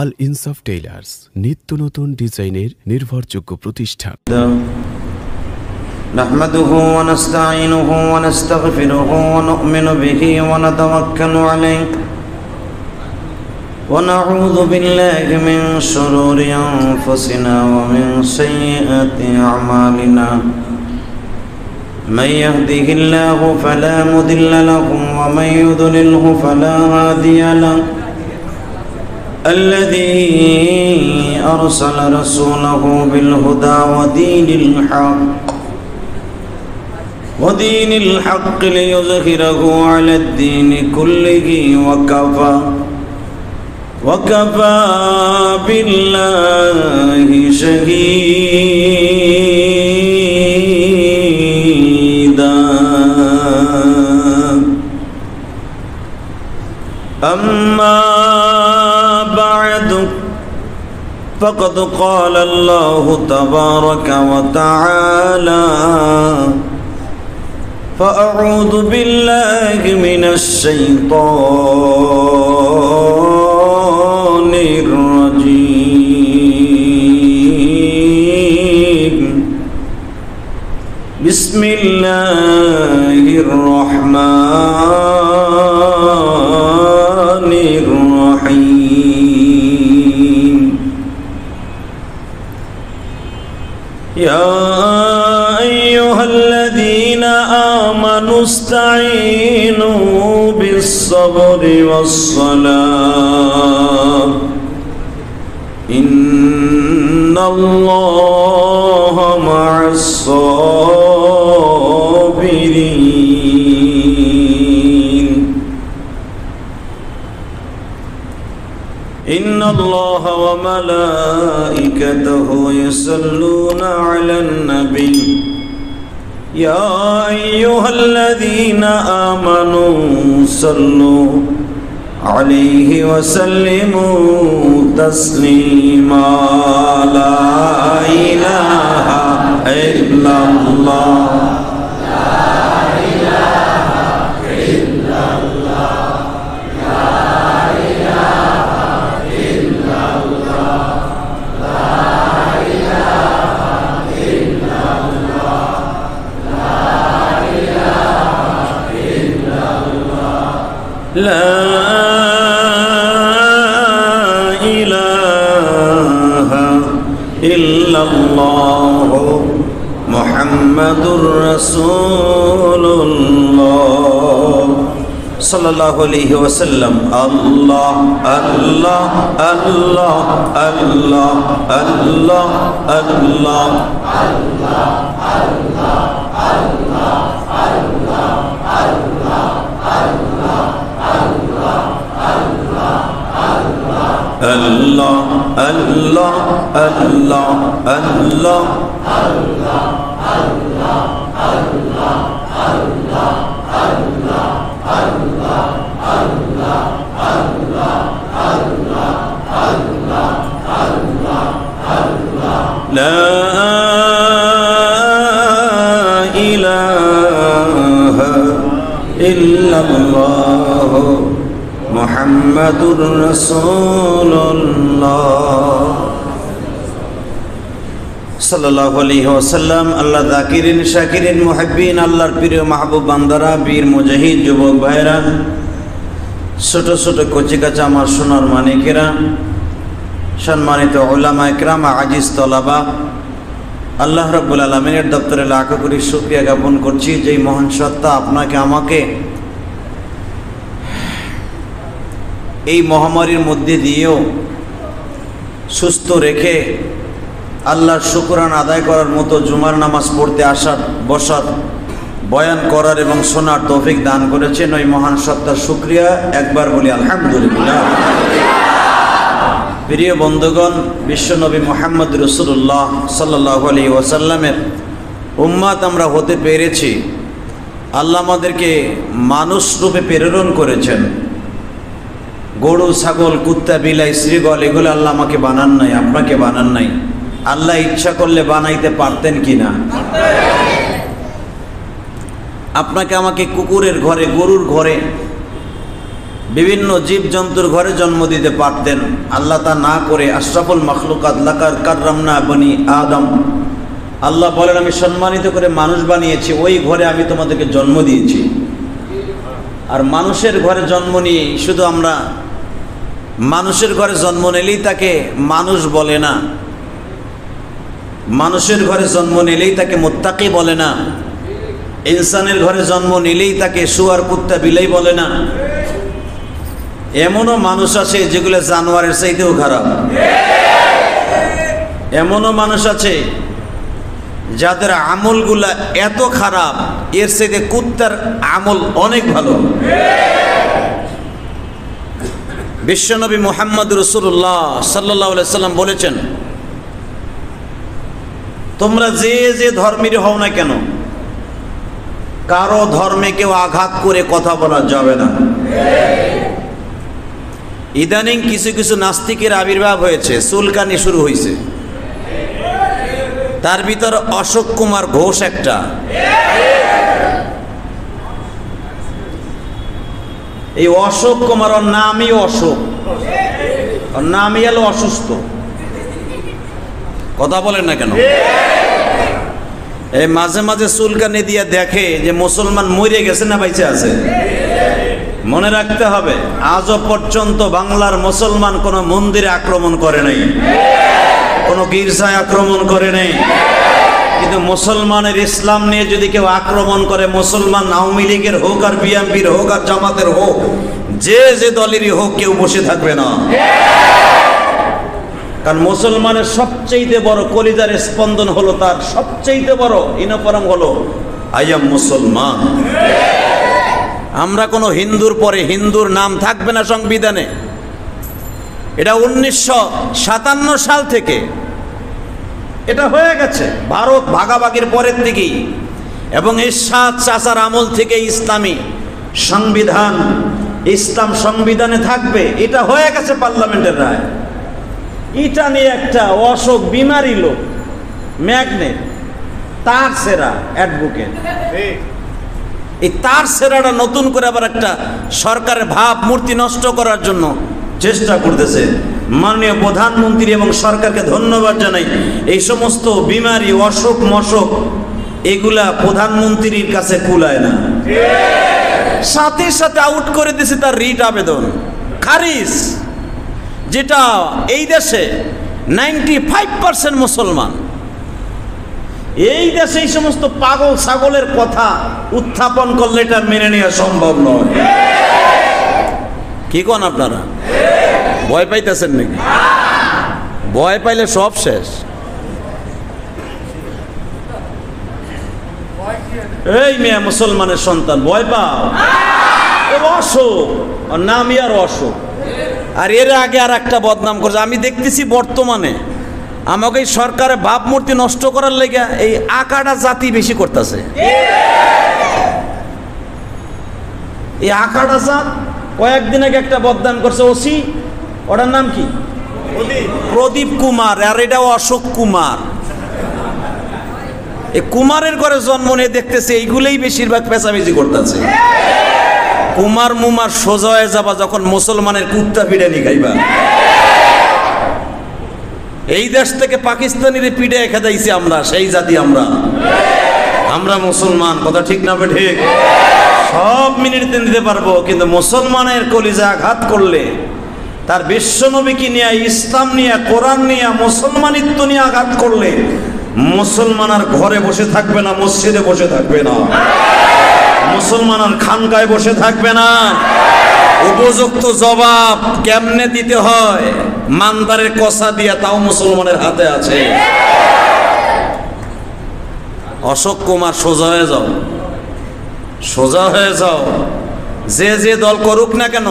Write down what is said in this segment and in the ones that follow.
আল ইনসাফ টেইলার্স, নিত্য নতুন ডিজাইনের নির্ভরযোগ্য প্রতিষ্ঠান। নাহমাদুহু ওয়া নাস্তাঈনুহু ওয়া নাস্তাগফিরুহু ওয়া নু'মিনু বিহি ওয়া নাতাওয়াক্কালু আলাইহি ওয়া নাউযু বিল্লাহি মিন শুরুরি আনফুসিনা ওয়া মিন সাইয়্যাতি আ'মালিনা। من يهده الله فلا مضل له ومن يضلله فلا هادي له. الذي أرسل رسوله بالهدى ودين الحق ليظهره على الدين كله وكفى بالله شهيدا. أما بعد فقد قال الله تبارك وتعالى: فأعوذ بالله من الشيطان الرجيم. بسم الله الرحمن الرحيم. يا أيها الذين آمنوا استعينوا بالصبر والصلاة إن الله مع الصابرين. إن الله وملائكته يصلون على النبي يا أيها الذين آمنوا صلوا عليه وسلموا تسليما. لا إله إلا الله. لا إله إلا الله محمد رسول الله صلى الله عليه وسلم. الله الله الله الله الله الله Allah Allah Allah Allah Allah Allah Allah Allah Allah Allah Allah Allah Allah Allah La ilaha illallah মুহাম্মাদুর রাসূলুল্লাহ সাল্লাল্লাহু আলাইহি ওয়াসাল্লাম। আল্লাহ যাকিরিন শাকিরিন মুহিব্বিন, আল্লাহর প্রিয় মাহবুব বান্দারা, বীর মুজাহিদ যুবক ভাইরা, ছোট ছোট কচি কাঁচা আমার সোনার মানিকেরা, সম্মানিত উলামা ইকরাম, আজিজ তলাবা, আল্লাহ রাব্বুল আলামিনের দপ্তরে লাখ কোটি শুকরিয়া জ্ঞাপন করছি যেই মহান সত্তা আপনাকে আমাকে এই মহামারীর মধ্যে দিয়েও সুস্থ রেখে আল্লাহর শুকরানা আদায় করার মতো জুমার নামাজ পড়তে আসার, বসার, বয়ান করার এবং শোনার তৌফিক দান করেছেন। ওই মহান সত্তার শুকরিয়া একবার বলি আলহামদুলিল্লাহ। প্রিয় বন্ধুগণ, বিশ্বনবী মুহাম্মদ রাসূলুল্লাহ সাল্লাল্লাহু আলাইহি ওয়াসাল্লামের উম্মত আমরা হতে পেরেছি। আল্লাহ আমাদেরকে মানুষ রূপে প্রেরণ করেছেন। গরু, ছাগল, কুত্তা, বিলাই, শ্রীগল এগুলো আল্লাহ আমাকে বানান নাই, আপনাকে বানান নাই। আল্লাহ ইচ্ছা করলে বানাইতে পারতেন কিনা? আপনাকে আমাকে কুকুরের ঘরে, গরুর ঘরে, বিভিন্ন জীবজন্তুর ঘরে জন্ম দিতে পারতেন, আল্লাহ তা না করে আশরাফুল মাখলুকাত লাকাদ কাররামনা বনি আদম, আল্লাহ বলেন আমি সম্মানিত করে মানুষ বানিয়েছি, ওই ঘরে আমি তোমাদেরকে জন্ম দিয়েছি। আর মানুষের ঘরে জন্ম নিয়ে শুধু আমরা মানুষের ঘরে জন্ম নিলেই তাকে মানুষ বলে না, মানুষের ঘরে জন্ম নিলেই তাকে মুত্তাকি বলে না, ইনসানের ঘরে জন্ম নিলেই তাকে শুয়ার কুত্তা বিলাই বলে না। এমনও মানুষ আছে যেগুলো জানোয়ারের চাইতেও খারাপ, এমনও মানুষ আছে যাদের আমলগুলা এত খারাপ এর চাইতে কুত্তার আমল অনেক ভালো। বিশ্বনবী মুহাম্মদ রাসূলুল্লাহ সাল্লাল্লাহু আলাইহি সাল্লাম বলেছেন, তোমরা যে যে ধর্মের হও না কেন, কারো ধর্মে কেউ আঘাত করে কথা বলা যাবে না। ইদানিং কিছু কিছু নাস্তিকের আবির্ভাব হয়েছে, চুলকানি শুরু হয়েছে। তার ভিতর অশোক কুমার ঘোষ একটা। এই অশোক কুমার, ওর নামই অশোক, ওর নামই হলো অসুস্থ। কথা বলেন না কেন? এই মাঝে মাঝে চুলকানি দিয়ে দেখে যে মুসলমান মরে গেছে না বাইচে আছে। মনে রাখতে হবে, আজও পর্যন্ত বাংলার মুসলমান কোনো মন্দিরে আক্রমণ করে নাই, কোনো গির্জায় আক্রমণ করে নাই। কিন্তু মুসলমানের ইসলাম নিয়ে যদি কেউ আক্রমণ করে, মুসলমান আওয়ামী লীগের হোক আর বিএনপির হোক আর জামাতের হোক, যে যে দলেরই হোক, কেউ বসে থাকবে না। কারণ মুসলমানের সবচেয়ে বড় কলিজার স্পন্দন হলো, তার সবচেয়ে বড় ইনফরম হলো আই এম মুসলমান। আমরা কোনো হিন্দুর পরে হিন্দুর নাম থাকবে না সংবিধানে। এটা 1957 সাল থেকে এটা হয়ে গেছে, ভারত ভাগাভাগির পরের দিকেই, এবং এরশাদ চাচার আমল থেকে ইসলামী সংবিধান, ইসলাম সংবিধানে থাকবে, এটা হয়ে গেছে পার্লামেন্টের রায়। এটা নিয়ে একটা অশোক বিমারি লোক, ম্যাগনেট, তার সেরা অ্যাডভোকেট, এই তার সেরাটা নতুন করে আবার একটা সরকারের ভাবমূর্তি নষ্ট করার জন্য চেষ্টা করতেছে। মাননীয় প্রধানমন্ত্রী এবং সরকারকে ধন্যবাদ জানাই। এই সমস্ত বিমারি, অসুখ মশক, এগুলা প্রধানমন্ত্রীর কাছে কুলায় না, সাথে সাথে আউট করে দিয়েছে তার রিট আবেদন খারিজ। যেটা এই দেশে 95% মুসলমান, এই দেশে এই সমস্ত পাগল ছাগলের কথা উত্থাপন করলে এটা মেনে নেওয়া সম্ভব নয়। কি কোন আপনারা ভয় পাইতেছেন নাকি? ভয় পাইলে সব শেষ। এই মেয়ে মুসলমানের সন্তান, ভয় পাও? অশোক, নামই আর অশোক। আর এর আগে আর একটা বদনাম করছে। আমি দেখতেছি বর্তমানে আমাকে এই সরকারের ভাবমূর্তি নষ্ট করার লেগে এই আকাটা জাতি বেশি করতেছে। এই আকাটা জাত কয়েকদিন আগে একটা বদনাম করছে ওসি, ওটার নাম কি? প্রদীপ কুমার, আর এটা অশোক কুমার। এই কুমারের ঘরে জন্ম নিয়ে দেখতেছে এইগুলোই বেশিরভাগ পেঁচামেচি করতেছে। কুমার মুমার সোজা হয়ে যাবা যখন মুসলমানের কুত্তা পিড়ানি খাইবা। এই দেশ থেকে পাকিস্তানির পিড়ে খেদাইছি আমরা, সেই জাতি আমরা। আমরা মুসলমান, কথা ঠিক না বে ঠিক? সব মিনিট দিতে পারবো, কিন্তু মুসলমানের কলিজা আঘাত করলে, তার বিশ্বনবীকে নিয়ে, ইসলাম নিয়ে, কোরআন নিয়ে, মুসলমানিত্ব নিয়ে আঘাত করলে, মুসলমান আর ঘরে বসে থাকবে না, মসজিদে বসে থাকবে না, মুসলমান আর খানকায় বসে থাকবে না। উপযুক্ত জবাব কেমনে দিতে হয়, মানদারের কষা দিয়া, তাও মুসলমানের হাতে আছে। অশোক কুমার, সোজা হয়ে যাও, সোজা হয়ে যাও। যে যে দল করুক না কেন,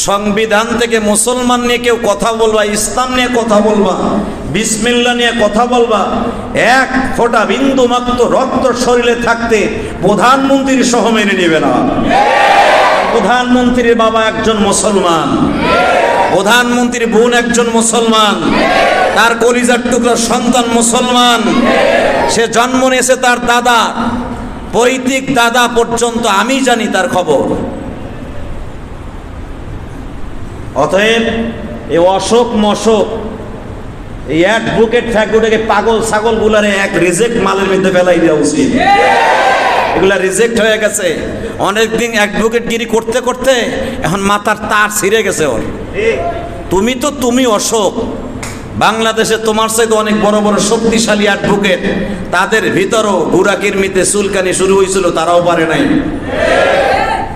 সংবিধান থেকে মুসলমান নিয়ে কেউ কথা বলবা, ইসলাম নিয়ে কথা বলবা, বিসমিল্লাহ নিয়ে কথা বলবা, এক ফোঁটা বিন্দু মাত্র রক্ত শরীরে থাকতে প্রধানমন্ত্রীর সহ মেনে নেবে না। প্রধানমন্ত্রীর বাবা একজন মুসলমান, প্রধানমন্ত্রীর বোন একজন মুসলমান, তার কলিজার টুকরা সন্তান মুসলমান। সে জন্ম নিয়েছে, তার দাদা, পৈতৃক দাদা পর্যন্ত আমি জানি তার খবর। অতএব এই অশোক মশোক এই অ্যাডভোকেট ফ্যাডভোকেটকে পাগল ছাগল গুলারে এক রিজেক্ট মালের মধ্যে ফেলাই দেওয়া উচিত। এগুলা রিজেক্ট হয়ে গেছে। অনেকদিন অ্যাডভোকেটগিরি করতে করতে এখন মাথার তার ছিঁড়ে গেছে ওর। তুমি অশোক, বাংলাদেশে তোমার চাইতে অনেক বড় বড় শক্তিশালী অ্যাডভোকেট, তাদের ভিতরও গুড়াকিরমিতে চুলকানি শুরু হয়েছিল, তারাও পারে নাই।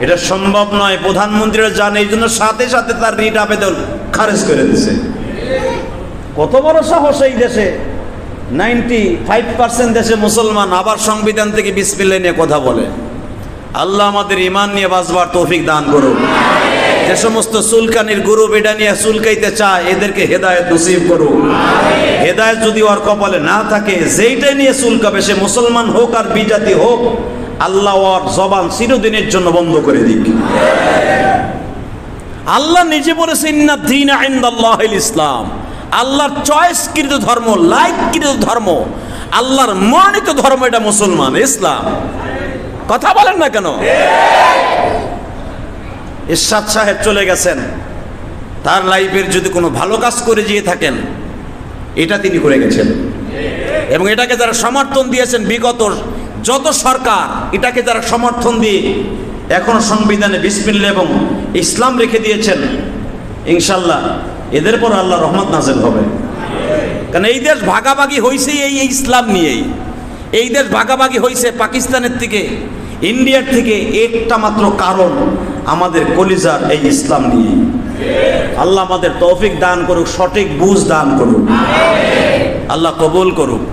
এটা সম্ভব নয়। প্রধানমন্ত্রীরা জানে, এই জন্য সাথে সাথে তার রিট আবেদন খারেজ করে দিছে। কত বড় সাহস এই দেশে! 95% দেশে মুসলমান, আবার সংবিধান থেকে বিসমিল্লাহ নিয়ে কথা বলে। আল্লাহ আমাদের ঈমান নিয়ে বাঁচবার তৌফিক দান করুন। যে সমস্ত চুলকানির গুরু বেডা নিয়ে চুলকাইতে চায়, এদেরকে হেদায়েত নসিব করুন। হেদায়েত যদি ওর কপালে না থাকে, যেইটাই নিয়ে চুলকাবে, সে মুসলমান হোক আর বিজাতি হোক, আল্লাহ ওর জবান চিরদিনের জন্য বন্ধ করে দিক। আল্লাহ নিজে বলেছে, ইন্না দীনা ইনদাল্লাহিল ইসলাম। আল্লাহর চয়েসকৃত ধর্ম, লাইককৃত ধর্ম, আল্লাহর মনোনীত ধর্ম এটা মুসলমান, ইসলাম। কথা বলেন না কেন? ইরশাদ সাহেব চলে গেছেন, তার লাইফের যদি কোনো ভালো কাজ করে গিয়ে থাকেন, এটা তিনি করে গেছেন। এবং এটাকে যারা সমর্থন দিয়েছেন, বিগত যত সরকার, এটাকে যারা সমর্থন দিয়ে এখন সংবিধানে বিসমিল্লাহ এবং ইসলাম রেখে দিয়েছেন, ইনশাল্লাহ এদের পর আল্লাহ রহমত নাযিল হবে। কারণ এই দেশ ভাগাভাগি হয়েছে এই ইসলাম নিয়েই। এই দেশ ভাগাভাগি হয়েছে পাকিস্তানের থেকে, ইন্ডিয়ার থেকে, একটা মাত্র কারণ, আমাদের কলিজার এই ইসলাম নিয়ে। আল্লাহ আমাদের তৌফিক দান করুক, সঠিক বুঝ দান করুক, আল্লাহ কবুল করুক।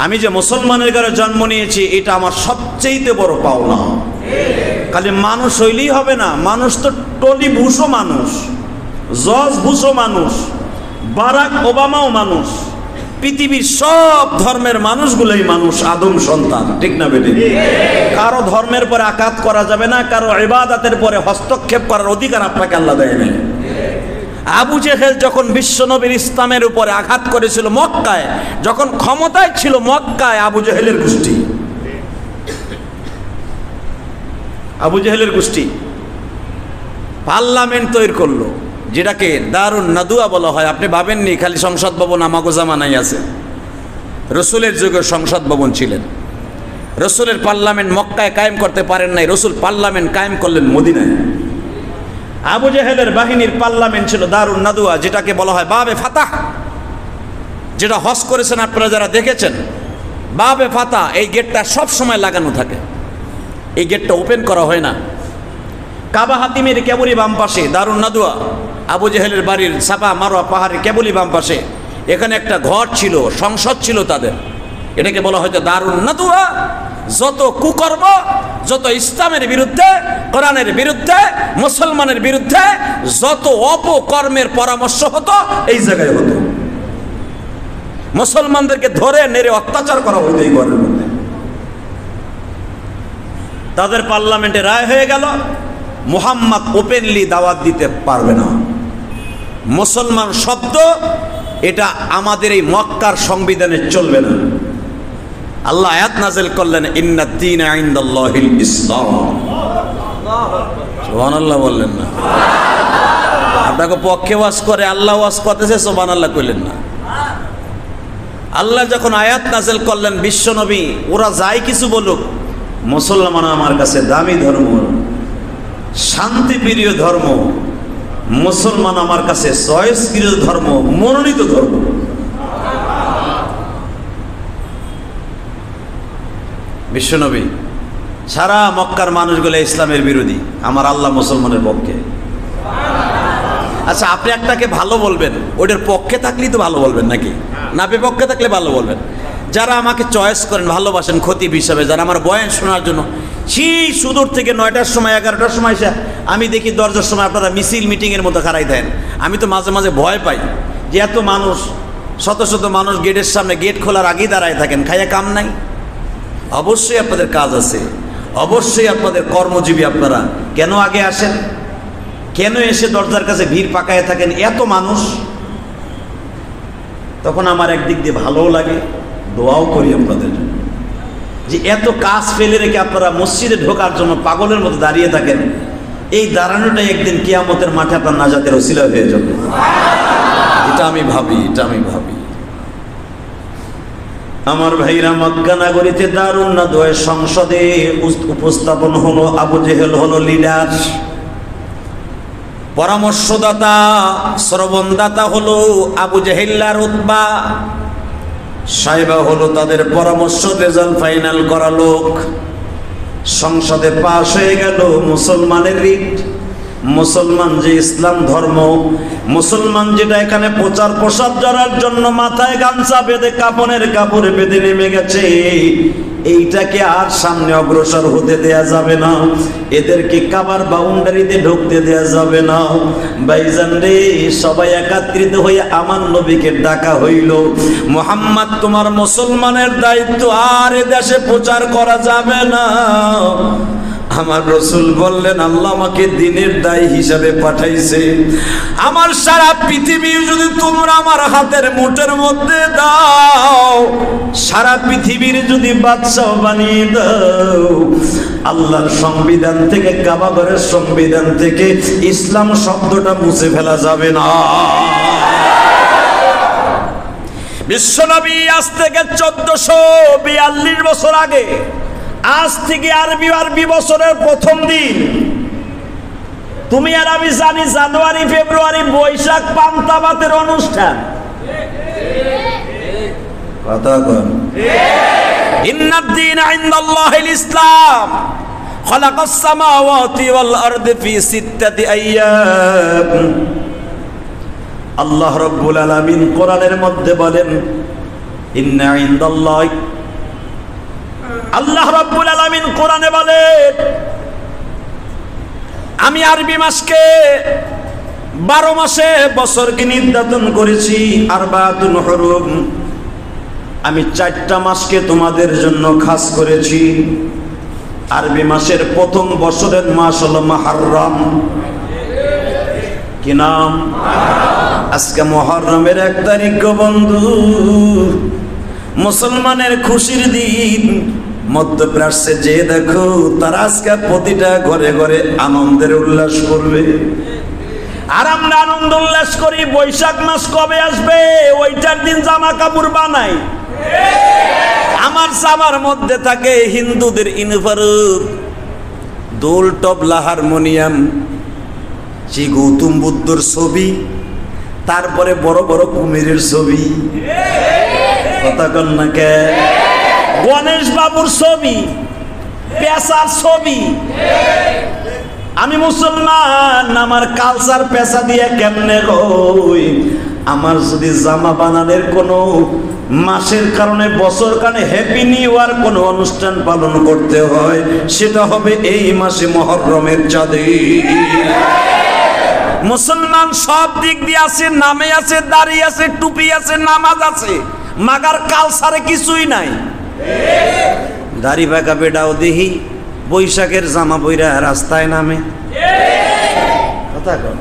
আমি যে মুসলমানের ঘরে জন্ম নিয়েছি, এটা আমার সবচেয়ে বড় পাওনা। খালি মানুষ হইলেই হবে না, মানুষ তো টলি বুশো মানুষ, জর্জ বুশো মানুষ, বারাক ওবামাও মানুষ, পৃথিবীর সব ধর্মের মানুষগুলোই মানুষ, আদম সন্তান, ঠিক না বেটি? কারো ধর্মের পরে আঘাত করা যাবে না, কারো ইবাদতের পরে হস্তক্ষেপ করার অধিকার আপনাকে আল্লাহ দেয় নাই। আবু জেহেল যখন বিশ্বনবীর ইসলামের উপরে আঘাত করেছিল মক্কায়, যখন ক্ষমতায় ছিল মক্কায়, আবু জেহেলের গোষ্ঠী, আবু জেহেলের গোষ্ঠী পার্লামেন্ট তৈরি করলো, যেটাকে দারুন নাদুয়া বলা হয়। আপনি ভাবেননি খালি সংসদ ভবন আমাগো জামানায় আছে, রসুলের যুগে সংসদ ভবন ছিলেন। রসুলের পার্লামেন্ট মক্কায় কায়েম করতে পারেন নাই, রসুল পার্লামেন্ট কায়েম করলেন মদিনায়। আবু জেহেলের বাহিনীর পার্লামেন্ট ছিল দারুন নাদুয়া, যেটাকে বলা হয় বাবে ফাতাহ। যেটা হজ করেছেন আপনারা যারা দেখেছেন, বাবে ফাতাহ, এই গেটটা সব সময় লাগানো থাকে, এই গেটটা ওপেন করা হয় না। কাবা হাতিমের কেবলি বাম পাশে দারুন নাদুয়া, আবু জেহেলের বাড়ির সাফা মারোয়া পাহাড়ের কেবলি বাম পাশে, এখানে একটা ঘর ছিল, সংসদ ছিল তাদের। এটাকে বলা হয়তো দারুন নাদুয়া। যত কুকর্ম, যত ইসলামের বিরুদ্ধে, কোরআনের বিরুদ্ধে, মুসলমানের বিরুদ্ধে যত অপকর্মের পরামর্শ হতো, এই জায়গায় হতো। মুসলমানদেরকে ধরে নেড়ে অত্যাচার করা হতো এই ঘরের মধ্যে। তাদের পার্লামেন্টে রায় হয়ে গেল, মুহাম্মদ ওপেনলি দাওয়াত দিতে পারবে না। মুসলমান শব্দ এটা আমাদের এই মক্কার সংবিধানে চলবে না। আল্লাহ আয়াত নাযিল করলেন, ইন্নাদ দীনা ইনদাল্লাহিল ইসলাম। সুবহানাল্লাহ বললেন না? আপনাকে পক্ষে ওয়াজ করে, আল্লাহ ওয়াজ করতেছে, সুবহানাল্লাহ কইলেন না? আল্লাহ যখন আয়াত নাযিল করলেন, বিশ্বনবী ওরা যাই কিছু বলুক, মুসলমান আমার কাছে দামি ধর্ম, শান্তিপ্রিয় ধর্ম, মুসলমান আমার কাছে চয়েসকৃত ধর্ম, মনোনীত ধর্ম। বিশ্বনবী সারা মক্কার মানুষগুলো ইসলামের বিরোধী, আমার আল্লাহ মুসলমানের পক্ষে। আচ্ছা, আপনি একটাকে ভালো বলবেন, ওটার পক্ষে থাকলেই তো ভালো বলবেন নাকি? না, বিপক্ষে থাকলে ভালো বলবেন। যারা আমাকে চয়েস করেন, ভালোবাসেন খতিব হিসাবে, যারা আমার বয়ান শোনার জন্য সেই সুদূর থেকে 9টার সময় 11টার সময় এসে আমি দেখি দরজার সময় আপনারা মিছিল মিটিংয়ের মতো খাড়াই দেন, আমি তো মাঝে মাঝে ভয় পাই যে এত মানুষ, শত শত মানুষ গেটের সামনে, গেট খোলার আগেই দাঁড়ায় থাকেন, খাইয়া কাম নাই। অবশ্যই আপনাদের কাজ আছে, অবশ্যই আপনাদের কর্মজীবী। আপনারা কেন আগে আসেন? কেন এসে দরজার কাছে ভিড় পাকায় থাকেন এত মানুষ? তখন আমার একদিক দিয়ে ভালোও লাগে, দোয়াও করি আপনাদের জন্য, যে এত কাজ ফেলে রেখে আপনারা মসজিদে ঢোকার জন্য পাগলের মতো দাঁড়িয়ে থাকেন। এই দাঁড়ানোটা একদিন কিয়ামতের মাঠে আপনার নাজাতের ওসিলা হয়ে যাবে। এটা আমি ভাবি। আমার ভাইরা, মক্কা নগরীতে দারুন নাদওয়ার সংসদে উপস্থাপন হলো, আবু জেহেল হলো লিডার, পরামর্শদাতা শ্রবণদাতা হলো আবু জেহেল আর উতবা, সাহেবা হলো তাদের পরামর্শ রেজাল্ট ফাইনাল করা লোক। সংসদে পাশ হয়ে গেল মুসলমানের রিট, মুসলমান যে ইসলাম ধর্ম, মুসলমান যেটা এখানে প্রচার প্রসার করার জন্য মাথায় গামছা বেঁধে কাপড়ের কাপড় বেঁধে নেমে গেছে, এইটাকে আর সামনে অগ্রসর হতে দেয়া যাবে না, এদেরকে কাবার বাউন্ডারিতে ঢুকতে দেয়া যাবে না। ভাইজান রে, সবাই একত্রিত হয়ে আমার নবীকে ডাকা হইল, মুহাম্মদ তোমার মুসলমানের দায়িত্ব, আর এ দেশে প্রচার করা যাবে না। আমার রসুল বললেন, আল্লাহ আমাকে দিনের দায়ী হিসাবে পাঠাইছে, আমার সারা পৃথিবী যদি তোমরা আমার হাতের মুঠের মধ্যে দাও, সারা পৃথিবীর যদি বাদশাহ বানিয়ে দাও, আল্লাহর সংবিধান থেকে, কাবা ঘরের সংবিধান থেকে ইসলাম শব্দটা মুছে ফেলা যাবে না। বিশ্বনবী আজ থেকে 1442 বছর আগে, আজ থেকে আরবি বছরের প্রথম দিন, তুমি আর আমি জানি জানুয়ারি ফেব্রুয়ারি বৈশাখ পান্তাবাতের অনুষ্ঠান। কথা বল। ইন্নাদ দীন ইনদাল্লাহিল ইসলাম, খালাকাস সামাওয়াতি ওয়াল আরদি ফি সিত্তাতি আইয়াম। আল্লাহ রাব্বুল আলামিন কোরআনের মধ্যে বলেন, ইন্না ইনদাল্লাহি, আল্লাহ রাব্বুল আলামিন কোরআনে বলেন, আমি আরবি মাসকে 12 মাসে বছরকে নির্ধারণ করেছি, আরবাতুন হুরুম, আমি 4টা মাসকে তোমাদের জন্য খাস করেছি। আরবি মাসের প্রথম বছরের মাস হলো মুহররম। কি নাম? আজকে মুহররমের 1 তারিখ গো বন্ধু, মুসলমানের খুশির দিন। মধ্যপ্রাচ্যে যে দেখো, তারা আজকে প্রতিটা ঘরে ঘরে আনন্দের উল্লাস করবে, আর আমরা আনন্দ উল্লাস করি। বৈশাখ মাস কবে আসবে, ওইটার দিন জামা কাপড় বানাই। আমার জামার মধ্যে থাকে হিন্দুদের ইউনিফর্ম, দোল, তবলা, হারমোনিয়াম, সেই গৌতম বুদ্ধর ছবি, তারপরে বড় বড় কুমিরের ছবি, কথা কন না কে, গণেশ বাবুর ছবি, পেশার ছবি। আমি মুসলমান, আমার কালচার পেশা দিয়ে কেমনে হই? আমার যদি জামা বানানোর কোনো মাসের কারণে, বছর কারণে হ্যাপি নিউ ইয়ার কোনো অনুষ্ঠান পালন করতে হয়, সেটা হবে এই মাসে মুহররমের চাঁদে। মুসলমান সব দিক দিয়ে আছে, নামে আছে, দাড়ি আছে, টুপি আছে, নামাজ আছে, মাগার কালচারে কিছুই নাই। দাড়ি বাঁকা বেটাও দেখি বৈশাখের জামা পইরা রাস্তায় নামে, কথা কন।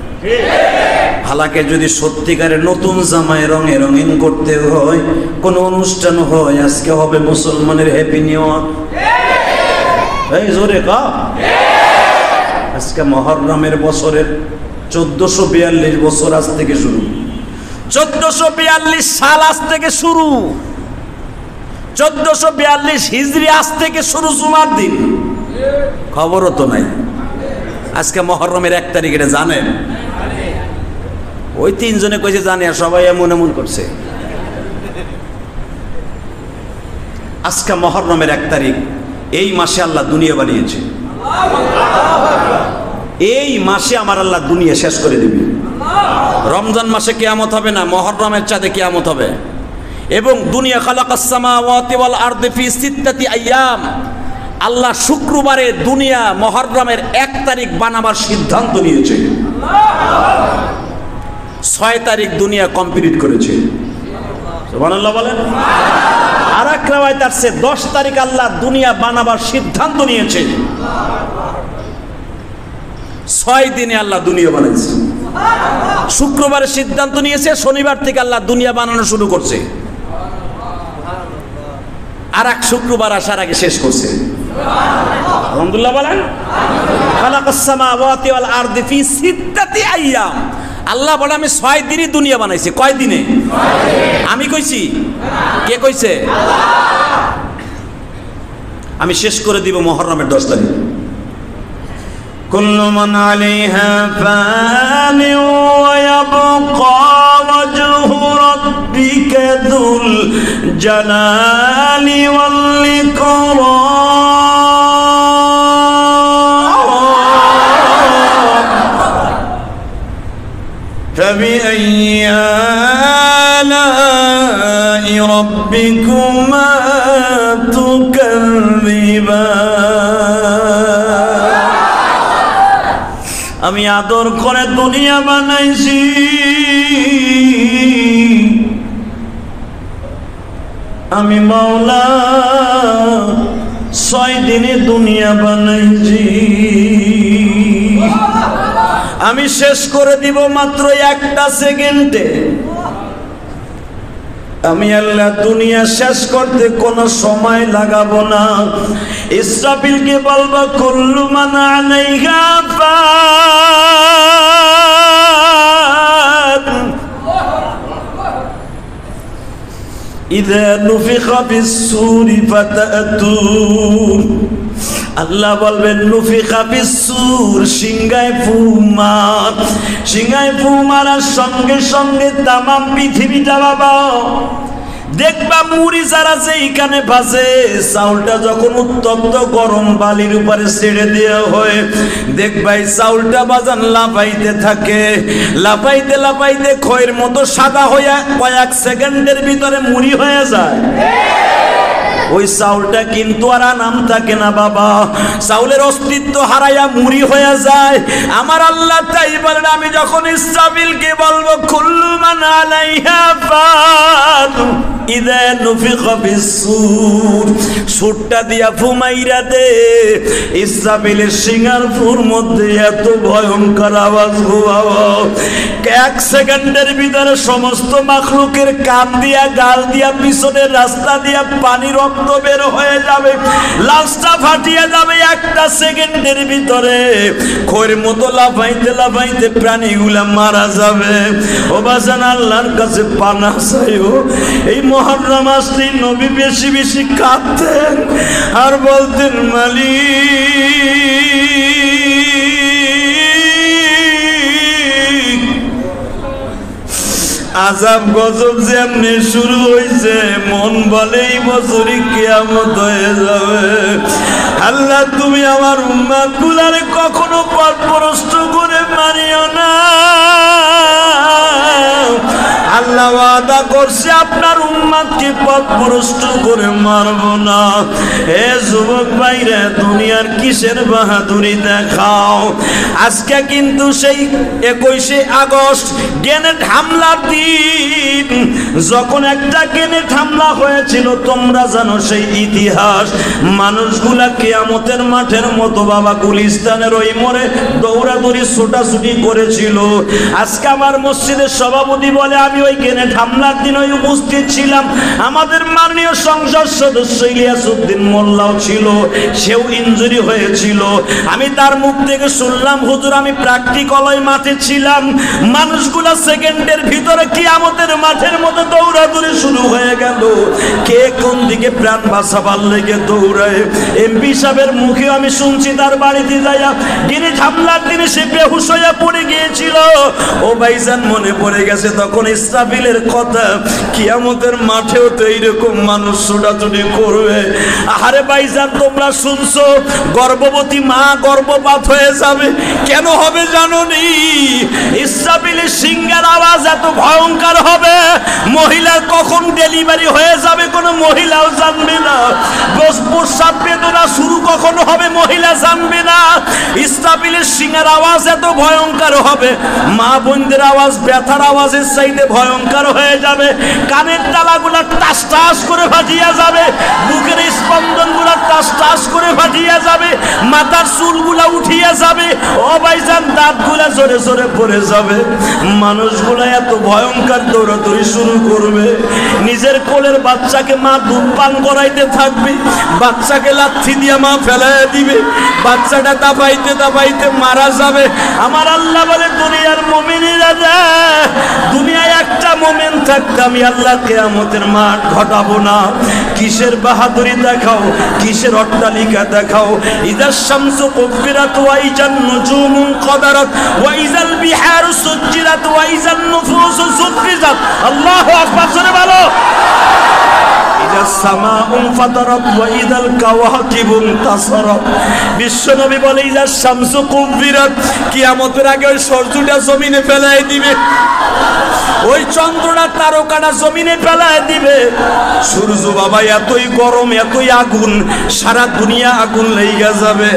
হালাকে যদি সত্যিকারের নতুন জামায় রঙে রঙিন করতে হয়, কোন অনুষ্ঠান হয়, আজকে হবে মুসলমানের হ্যাপি নিউ ইয়ার। এই জোরে কা, আজকে মুহররমের বছরের 1442 বছর আজ থেকে শুরু, 1442 সাল আজ থেকে শুরু, 1442 হিজরি আজ থেকে শুরু, জুমার দিন। খবরও তো নাই আজকে মুহররমের 1 তারিখ, এটা জানেন? ওই 3 জনে কইছে জানি, আর সবাই এমন এমন করছে। আজকে মুহররমের 1 তারিখ, এই মাসে আল্লাহ দুনিয়া বানিয়েছে। এই মাসে আমার আল্লাহ দুনিয়া শেষ করে দিবে। রমজান মাসে কিয়ামত হবে না, মুহররমের চাঁদে কিয়ামত হবে। এবং দুনিয়া খালাকাস সামাওয়াতি ওয়াল আরদি ফি সিত্তাতি আইয়াম, আল্লাহ শুক্রবারে দুনিয়া মুহররমের 1 তারিখ বানাবার সিদ্ধান্ত নিয়েছে। 6 তারিখ দুনিয়া কমপ্লিট করেছে, সুবহানাল্লাহ বলেন। আর এক রাওয়ায়াত আছে 10 তারিখ আল্লাহ দুনিয়া বানাবার সিদ্ধান্ত নিয়েছে। 6 দিনে আল্লাহ দুনিয়া বানাইছে। শুক্রবারে সিদ্ধান্ত নিয়েছে, শনিবার থেকে আল্লাহ দুনিয়া বানানো শুরু করছে, আর এক শুক্রবার আসার আগে শেষ করছে। আলহামদুলিল্লাহ বলেন। খালাকাস সামাওয়াতি ওয়াল আরদি ফি সিত্তাতি আইয়াম। আল্লাহ বলে আমি 6 দিনই দুনিয়া বানাইছি। কয় দিনে? আমি কইছি? কে কইছে? আমি শেষ করে দিব মুহররমের 10 তারিখ। কুল্লু মান আলাইহা ফানি ওয়া ইয়াবকা ওয়াজহু রাব্বিকা যুল জালালি ওয়াল ইকরাম। فبأي آلاء ربكما تكذبان। আমি আদর করে দুনিয়া বানাইছি, আমি মাওলা 6 দিনে দুনিয়া বানাইছি, আমি শেষ করে দিব মাত্র 1টা সেকেন্ডে। আমি আল্লাহ দুনিয়া শেষ করতে কোনো সময় লাগাবো না। ইসরাফিলকে বলবো কুল্লু মান আলাইহা ফান ইযা নুফিখা ফিস-সূরি ফাতাতুন। আল্লাহ বলবেন নুফিখা ফিস-সূর, সিংহায় ফু মার। সিংহায় ফু মারার সঙ্গে সঙ্গে তামাম পৃথিবীটা বাবা দেখবা মুড়ি যারা সেইখানে ভাসে, চাউলটা যখন উত্তপ্ত গরম বালির উপরে ছেড়ে দেওয়া হয়, দেখবা এই চাউলটা বাজান লাফাইতে থাকে, লাফাইতে লাফাইতে খয়ের মতো সাদা হয়ে কয়েক সেকেন্ডের ভিতরে মুড়ি হয়ে যায়। ওই চাউলটা কিন্তু আর নাম থাকে না বাবা, চাউলের অস্তিত্ব হারাইয়া মুড়ি হয়ে যায়। আমার আল্লাহ তাই বলেন আমি যখন ইসরাফিলকে বলবো কুল্লু মান আলাইহা ফান ইযা নুফিখা ফিস-সূর, সুরটা দিয়া ফুমাইরা দে। ইসরাফিলের সিংহার ফুর মধ্যে এত ভয়ঙ্কর আওয়াজ বাবা, 1 সেকেন্ডের ভিতরে সমস্ত মাখলুকের কান দিয়া গাল দিয়া পিছনের রাস্তা দিয়া পানি রক্ত বের হয়ে যাবে, লাশটা ফাটিয়ে যাবে 1টা সেকেন্ডের ভিতরে। খয়ের মতো লাফাইতে লাফাইতে প্রাণীগুলা মারা যাবে। ও বাজান আল্লাহর কাছে পানাহ চাইও। এই মুহররম আসলে নবী বেশি বেশি কাঁদতেন আর বলতেন মালিক আযাব গজব যেমনি শুরু হয়েছে, মন বলে এই বছরই কিয়ামত হয়ে যাবে। আল্লাহ তুমি আমার উম্মত গুলারে কখনো পথভ্রষ্ট করে মানিও না। আল্লাহ ওয়াদা করছে আপনার উম্মতকে পথভ্রষ্ট করে মারব না। হে যুবক ভাইরা, দুনিয়ার কিসের বাহাদুরি দেখাও? আজকে কিন্তু সেই 21শে আগস্ট গ্রেনেড হামলার দিন, যখন একটা গ্রেনেড হামলা হয়েছিল তোমরা জানো সেই ইতিহাস। মানুষগুলা কিয়ামতের মাঠের মতো বাবা গুলিস্তানের ওই মোড়ে দৌড়াদৌড়ি ছোটাছুটি করেছিল। আজকে আমার মসজিদের সভাপতি বলে আমি ওই গ্রেনেড হামলার দিন ওই উপস্থিত ছিলাম। আমাদের মাননীয় সংসদ সদস্য ইলিয়াস উদ্দিন মোল্লাও ছিল, সেও ইনজুরি হয়েছিল। আমি তার মুখ থেকে শুনলাম হুজুর আমি প্র্যাকটিক্যাল মাঠে ছিলাম। মানুষগুলা সেকেন্ডের ভিতরে কিয়ামতের মাঠের মতো দৌড়াদৌড়ি শুরু হয়ে গেল। কে কোন দিকে প্রাণ বাঁচাবার লেগে দৌড়ায়। এমপি সাহেবের মুখে আমি শুনছি তার বাড়িতে যাইয়া গ্রেনেড হামলার দিনে সে বেহুশ হয়ে পড়ে গিয়েছিল। ও ভাইজান মনে পড়ে গেছে তখন ইসরাফিলের কথা, কিয়ামতের মাঠেও তো এইরকম মানুষ ছোটাছুটি করবে। আরে ভাইজান তোমরা শুনছো গর্ভবতী মা গর্ভপাত হয়ে যাবে, কেন হবে জানো নি? ইসরাফিলের সিংহের আওয়াজ এত ভয়ঙ্কর হবে, মহিলার কখন ডেলিভারি হয়ে যাবে কোনো মহিলাও জানবে না। প্রস্রাব বেদনা শুরু কখন হবে মহিলা জানবে না। ইসরাফিলের সিংহের আওয়াজ এত ভয়ঙ্কর হবে, মা বোনদের আওয়াজ ব্যথার আওয়াজের চাইতে ভয় ভয়ঙ্কর হয়ে যাবে, কানের তালাগুলা টাস টাস করে ফাটিয়া যাবে, বুকের স্পন্দনগুলা টাস টাস করে ফাটিয়া যাবে, মাথার চুলগুলা উঠিয়া যাবে, ও ভাইজান দাঁতগুলা জোরে জোরে পড়ে যাবে। মানুষগুলা এত ভয়ঙ্কর দৌড়াদৌড়ি শুরু করবে, নিজের কোলের বাচ্চাকে মা দুধ পান করাইতে থাকবে, বাচ্চাকে লাথি দিয়ে মা ফেলাইয়া দিবে, বাচ্চাটা দাবাইতে দাবাইতে মারা যাবে। আমার আল্লাহ বলে দুনিয়ার মুমিনেরা রে, দুনিয়ায় একটা মুমিন থাকতে আমি আল্লাহ কিয়ামতের মাঠ ঘটাবো না। কিসের বাহাদুরি দেখাও, কিসের অট্টালিকা দেখাও। ইযা শামসু কুব্বিরাত ওয়া ইযান নুজুমু কদারাত ওয়া ইযাল বিহারু সুজ্জিরাত ওয়া ইযান নুফুসু সুফিজাত। আল্লাহু আকবার, জোরে বলো। ইযা সামাউ ফাতারাত ওয়া ইযাল কাওয়াকিবু ইনতাসারাত। বিশ্বনবী বলে ইযা শামসু কুব্বিরাত, কিয়ামতের আগে ওই সূর্যটা জমিনে ফেলাই দিবে, ওই চন্দ্রটা তারকাটা জমিনে ফেলায় দিবে। সূর্য বাবা এতই গরম, এতই আগুন, সারা দুনিয়া আগুন লেগে যাবে।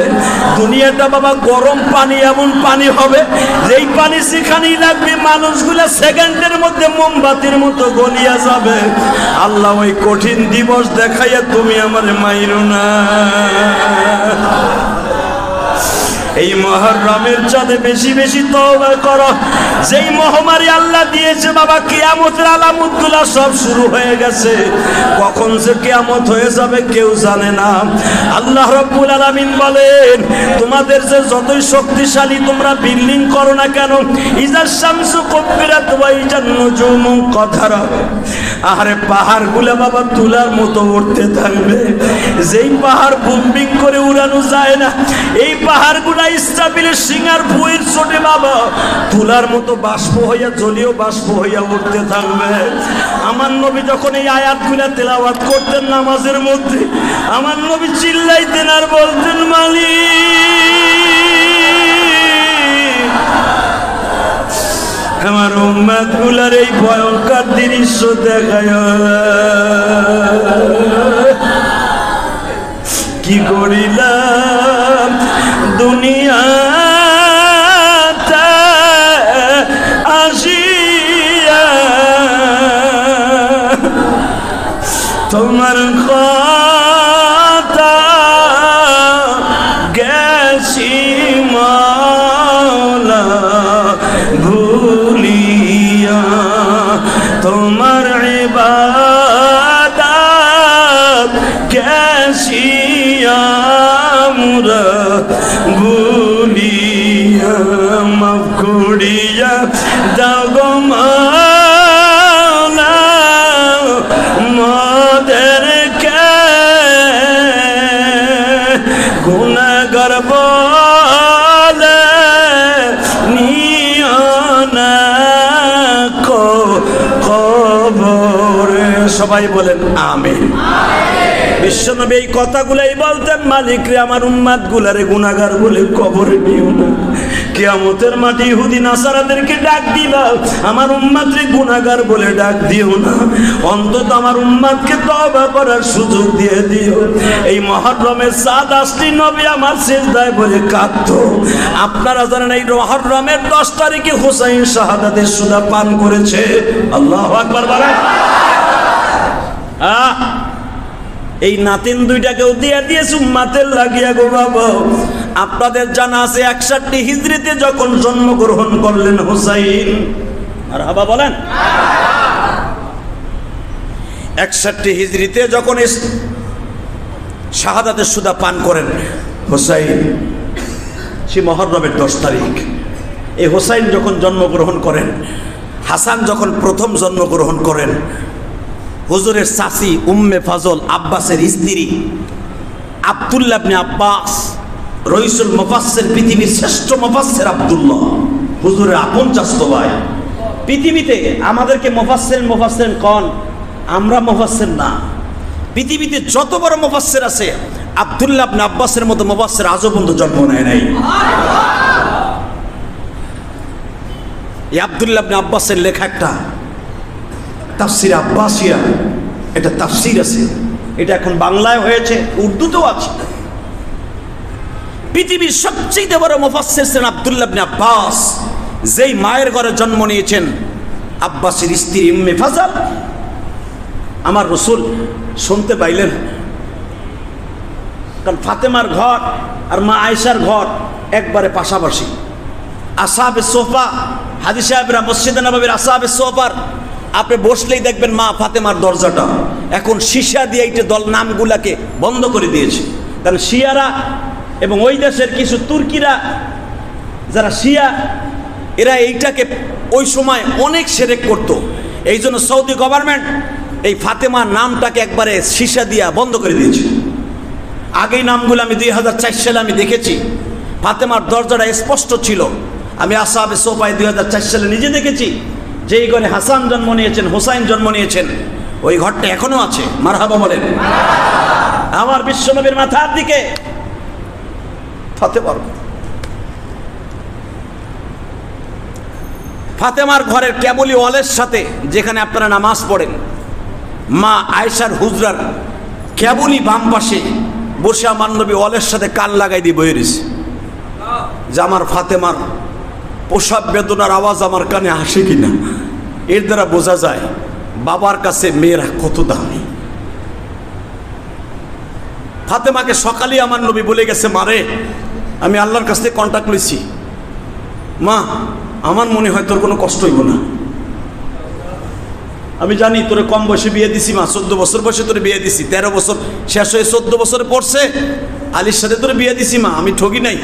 দুনিয়াটা বাবা গরম পানি, এমন পানি হবে যেই পানি সেখানেই লাগবে মানুষগুলা সেকেন্ডের মধ্যে মোমবাতির মতো গলিয়া যাবে। আল্লাহ ওই কঠিন দিবস দেখাইয়া তুমি আমার মাইরো না। এই মুহররমের চাঁদে বেশি বেশি তওবা করো। যেই মহামারী আল্লাহ দিয়েছে বাবা, কিয়ামতের আলামতগুলো সব শুরু হয়ে গেছে। কখন যে কিয়ামত হয়ে যাবে কেউ জানে না। আল্লাহ রাব্বুল আলামিন বলেন, তোমাদের যে যতই শক্তিশালী তোমরা বিল্ডিং করো না কেন, ইজা শামসু কুব্বিরাত ওয়া ইজান নুজুমু কদারাত, আরে পাহাড়গুলো বাবা তুলার মতো উঠতে থাকবে। যেই পাহাড় বুম্বিং করে উড়ানো যায় না, এই পাহাড়গুলো ইসরাফিলের সিংহার ভুঁইর ছোটে বাবা তুলার মতো বাষ্প হইয়া, জলীয় বাষ্প হইয়া উঠতে থাকবে। আমার নবী যখন এই আয়াতগুলা তেলাওয়াত করতেন নামাজের মধ্যে, আমার নবী চিল্লাইতেন আর বলতেন, মালিক আমার উম্মতগুলার এই ভয়ঙ্কর দৃশ্য দেখায়, কি করিলাম দুনিয়াতে আসিয়া, তোমার কথা গেছি মাওলা ভুলিয়া, তোমার ইবাদত গেছি আমরা ভুলিয়া, মাফ করিয়া দাও গো মাওলা মোদেরকে, গুনাহগার বলে নিও না কবরে। সবাই বলেন আমিন। বিশ্বনবী এই কথাগুলাই বলতেন, মালিক রে আমার উম্মাত গুলারে গুনাহগার বলে কবরে নিও না। কিয়ামতের মাটি ইহুদি নাসারাদেরকে ডাক দিবা, আমার উম্মাত রে গুনাহগার বলে ডাক দিও না, অন্তত আমার উম্মাতকে তওবা করার সুযোগ দিয়ে দিও। এই মুহররমের চাঁদ আসলে নবী আমার সিজদায় বলে কাঁদতো। আপনারা জানেন এই মুহররমের 10 তারিখে হুসাইন শাহাদাতের সুদা পান করেছে। আল্লাহু আকবার বলেন। এই নাতিন দুইটাকেও দিয়ে দিয়েছে উম্মাতের লাগিয়া গো বাবা। আপনাদের জানা আছে 61 হিজরিতে যখন জন্মগ্রহণ করলেন হুসাইন, মারহাবা বলেন। 61 হিজরিতে যখন শাহাদাতের সুদা পান করেন হুসাইন, সে মুহররমের 10 তারিখ। এই হুসাইন যখন জন্মগ্রহণ করেন, হাসান যখন প্রথম জন্মগ্রহণ করেন, হুজুরের চাচি উম্মে ফজল আব্বাসের স্ত্রী আব্দুল্লাহ ইবনে আব্বাস, রইসুল মুফাসসির, পৃথিবীর শ্রেষ্ঠ মুফাসসির আব্দুল্লাহ, হুজুরের আপন চাচতো ভাই। পৃথিবীতে আমাদেরকে মুফাসসির কোন, আমরা মুফাসসির না। পৃথিবীতে যত বড় মুফাসসির আছে, আব্দুল্লাহ ইবনে আব্বাসের মতো মুফাসসির আজও পর্যন্ত জন্ম নেয় নাই। এই আব্দুল্লাহ ইবনে আব্বাসের লেখা একটা তাফসির আব্বাসিয়া, এটা তাফসির আছে, এটা এখন বাংলায় হয়েছে, উর্দুতেও আছে। পৃথিবীর সবচেয়ে বড় মুফাসসির ছিলেন আব্দুল্লাহ ইবনে আব্বাস, যেই মায়ের ঘরে জন্ম নিয়েছেন আব্বাসের স্ত্রী উম্মে ফাজল, আমার রসুল শুনতে পাইলেন, কারণ ফাতেমার ঘর আর মা আয়েশার ঘর একবারে পাশাপাশি। আসহাবে সোফা, হাজী সাহেবরা মসজিদে নববীর আসহাবে সোফার আপনি বসলেই দেখবেন মা ফাতেমার দরজাটা এখন সীসা দিয়ে এইটা দল নামগুলাকে বন্ধ করে দিয়েছে। কারণ শিয়ারা এবং ওই দেশের কিছু তুর্কিরা যারা শিয়া, এরা এইটাকে ওই সময় অনেক শিরক করত। এই জন্য সৌদি গভর্নমেন্ট এই ফাতেমার নামটাকে একবারে সীসা দিয়া বন্ধ করে দিয়েছে। আগেই নামগুলো আমি 2004 সালে আমি দেখেছি, ফাতেমার দরজাটা স্পষ্ট ছিল। আমি আসহাবে সোফায় 2004 সালে নিজে দেখেছি, যেই ঘরে হাসান জন্ম নিয়েছেন, হোসাইন জন্ম নিয়েছেন, ওই ঘরটা এখনো আছে। মারহাবা বলেন। আমার বিশ্বনবীর মাথার দিকে ফাতেমার ঘরের কেবলি ওয়ালের সাথে যেখানে আপনারা নামাজ পড়েন, মা আয়েশার হুজরার কেবলি বাম পাশে বসে আমার নবী ওয়ালের সাথে কান লাগাই দিয়ে বয়ে রয়েছে, যে আমার ফাতেমার প্রসব বেদনার আওয়াজ আমার কানে আসে কিনা। এর দ্বারা বোঝা যায় বাবার কাছে মেয়েরা কত দামি। ফাতেমাকে সকালে আমার নবী বলে গেছে, মারে আমি আল্লাহর কাছ থেকে কন্ট্যাক্ট লইছি, মা আমার মনে হয় তোর কোনো কষ্ট হইব না। আমি জানি তোরে কম বয়সে বিয়ে দিছি মা, 14 বছর বয়সে তোরে বিয়ে দিছি, 13 বছর শেষ হয়ে 14 বছরে পড়ছে, আলীর সাথে তোরে বিয়ে দিছি মা, আমি ঠকি নাই।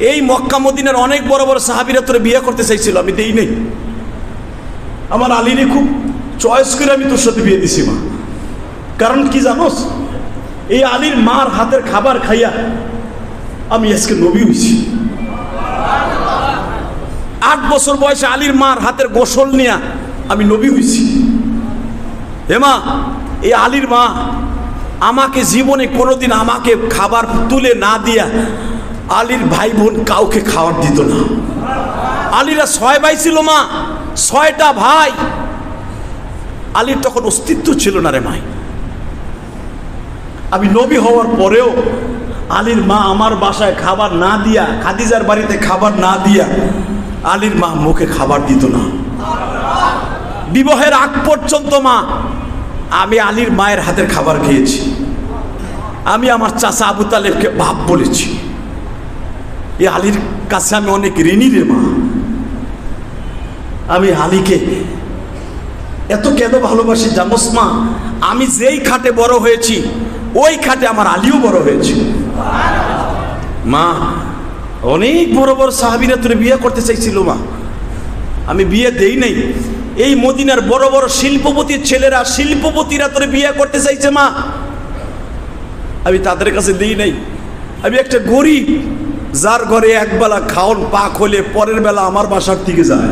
এই মক্কা মদিনার অনেক বড় বড় সাহাবীরা তোরে বিয়ে করতে চাইছিল, আমি দেই নাই। আমার আলীরে খুব চয়েস করে আমি তোর সাথে বিয়ে দিছি মা। কারণ কি জানোস, এই আলীর মার হাতের খাবার খাইয়া আমি আজকে নবী হইছি। 8 বছর বয়সে আলীর মার হাতের গোসল নিয়া আমি নবী হইছি। হে মা, এই আলীর মা আমাকে জীবনে কোনোদিন আমাকে খাবার তুলে না দিয়া আলীর ভাই বোন কাউকে খাবার দিত না। আলীরা 6 ভাই ছিল মা, 6টা ভাই। আলীর তখন অস্তিত্ব ছিল না রে মাই। আমি নবী হওয়ার পরেও আলীর মা আমার বাসায় খাবার না দিয়া, খাদিজার বাড়িতে খাবার না দিয়া আলীর মা মুখে খাবার দিত না। বিবাহের আগ পর্যন্ত মা আমি আলীর মায়ের হাতের খাবার খেয়েছি। আমি আমার চাচা আবু তালেবকে বাপ বলেছি। এই আলীর কাছে আমি অনেক ঋণী রে মা। আমি আলীকে এত কেন ভালোবাসি জানোস মা, আমি যেই খাটে বড় হয়েছি ওই খাটে আমার আলীও বড় হয়েছে। মা অনেক বড় বড় সাহাবীরা তোরে বিয়ে করতে চাইছিল মা, আমি বিয়ে দেই নাই। এই মদিনার বড় বড় শিল্পপতির ছেলেরা, শিল্পপতিরা তোরে বিয়ে করতে চাইছে মা, আমি তাদের কাছে দেই নাই। আমি একটা গরিব, যার ঘরে একবেলা খাওন পাক হলে পরের বেলা আমার বাসার থেকে যায়।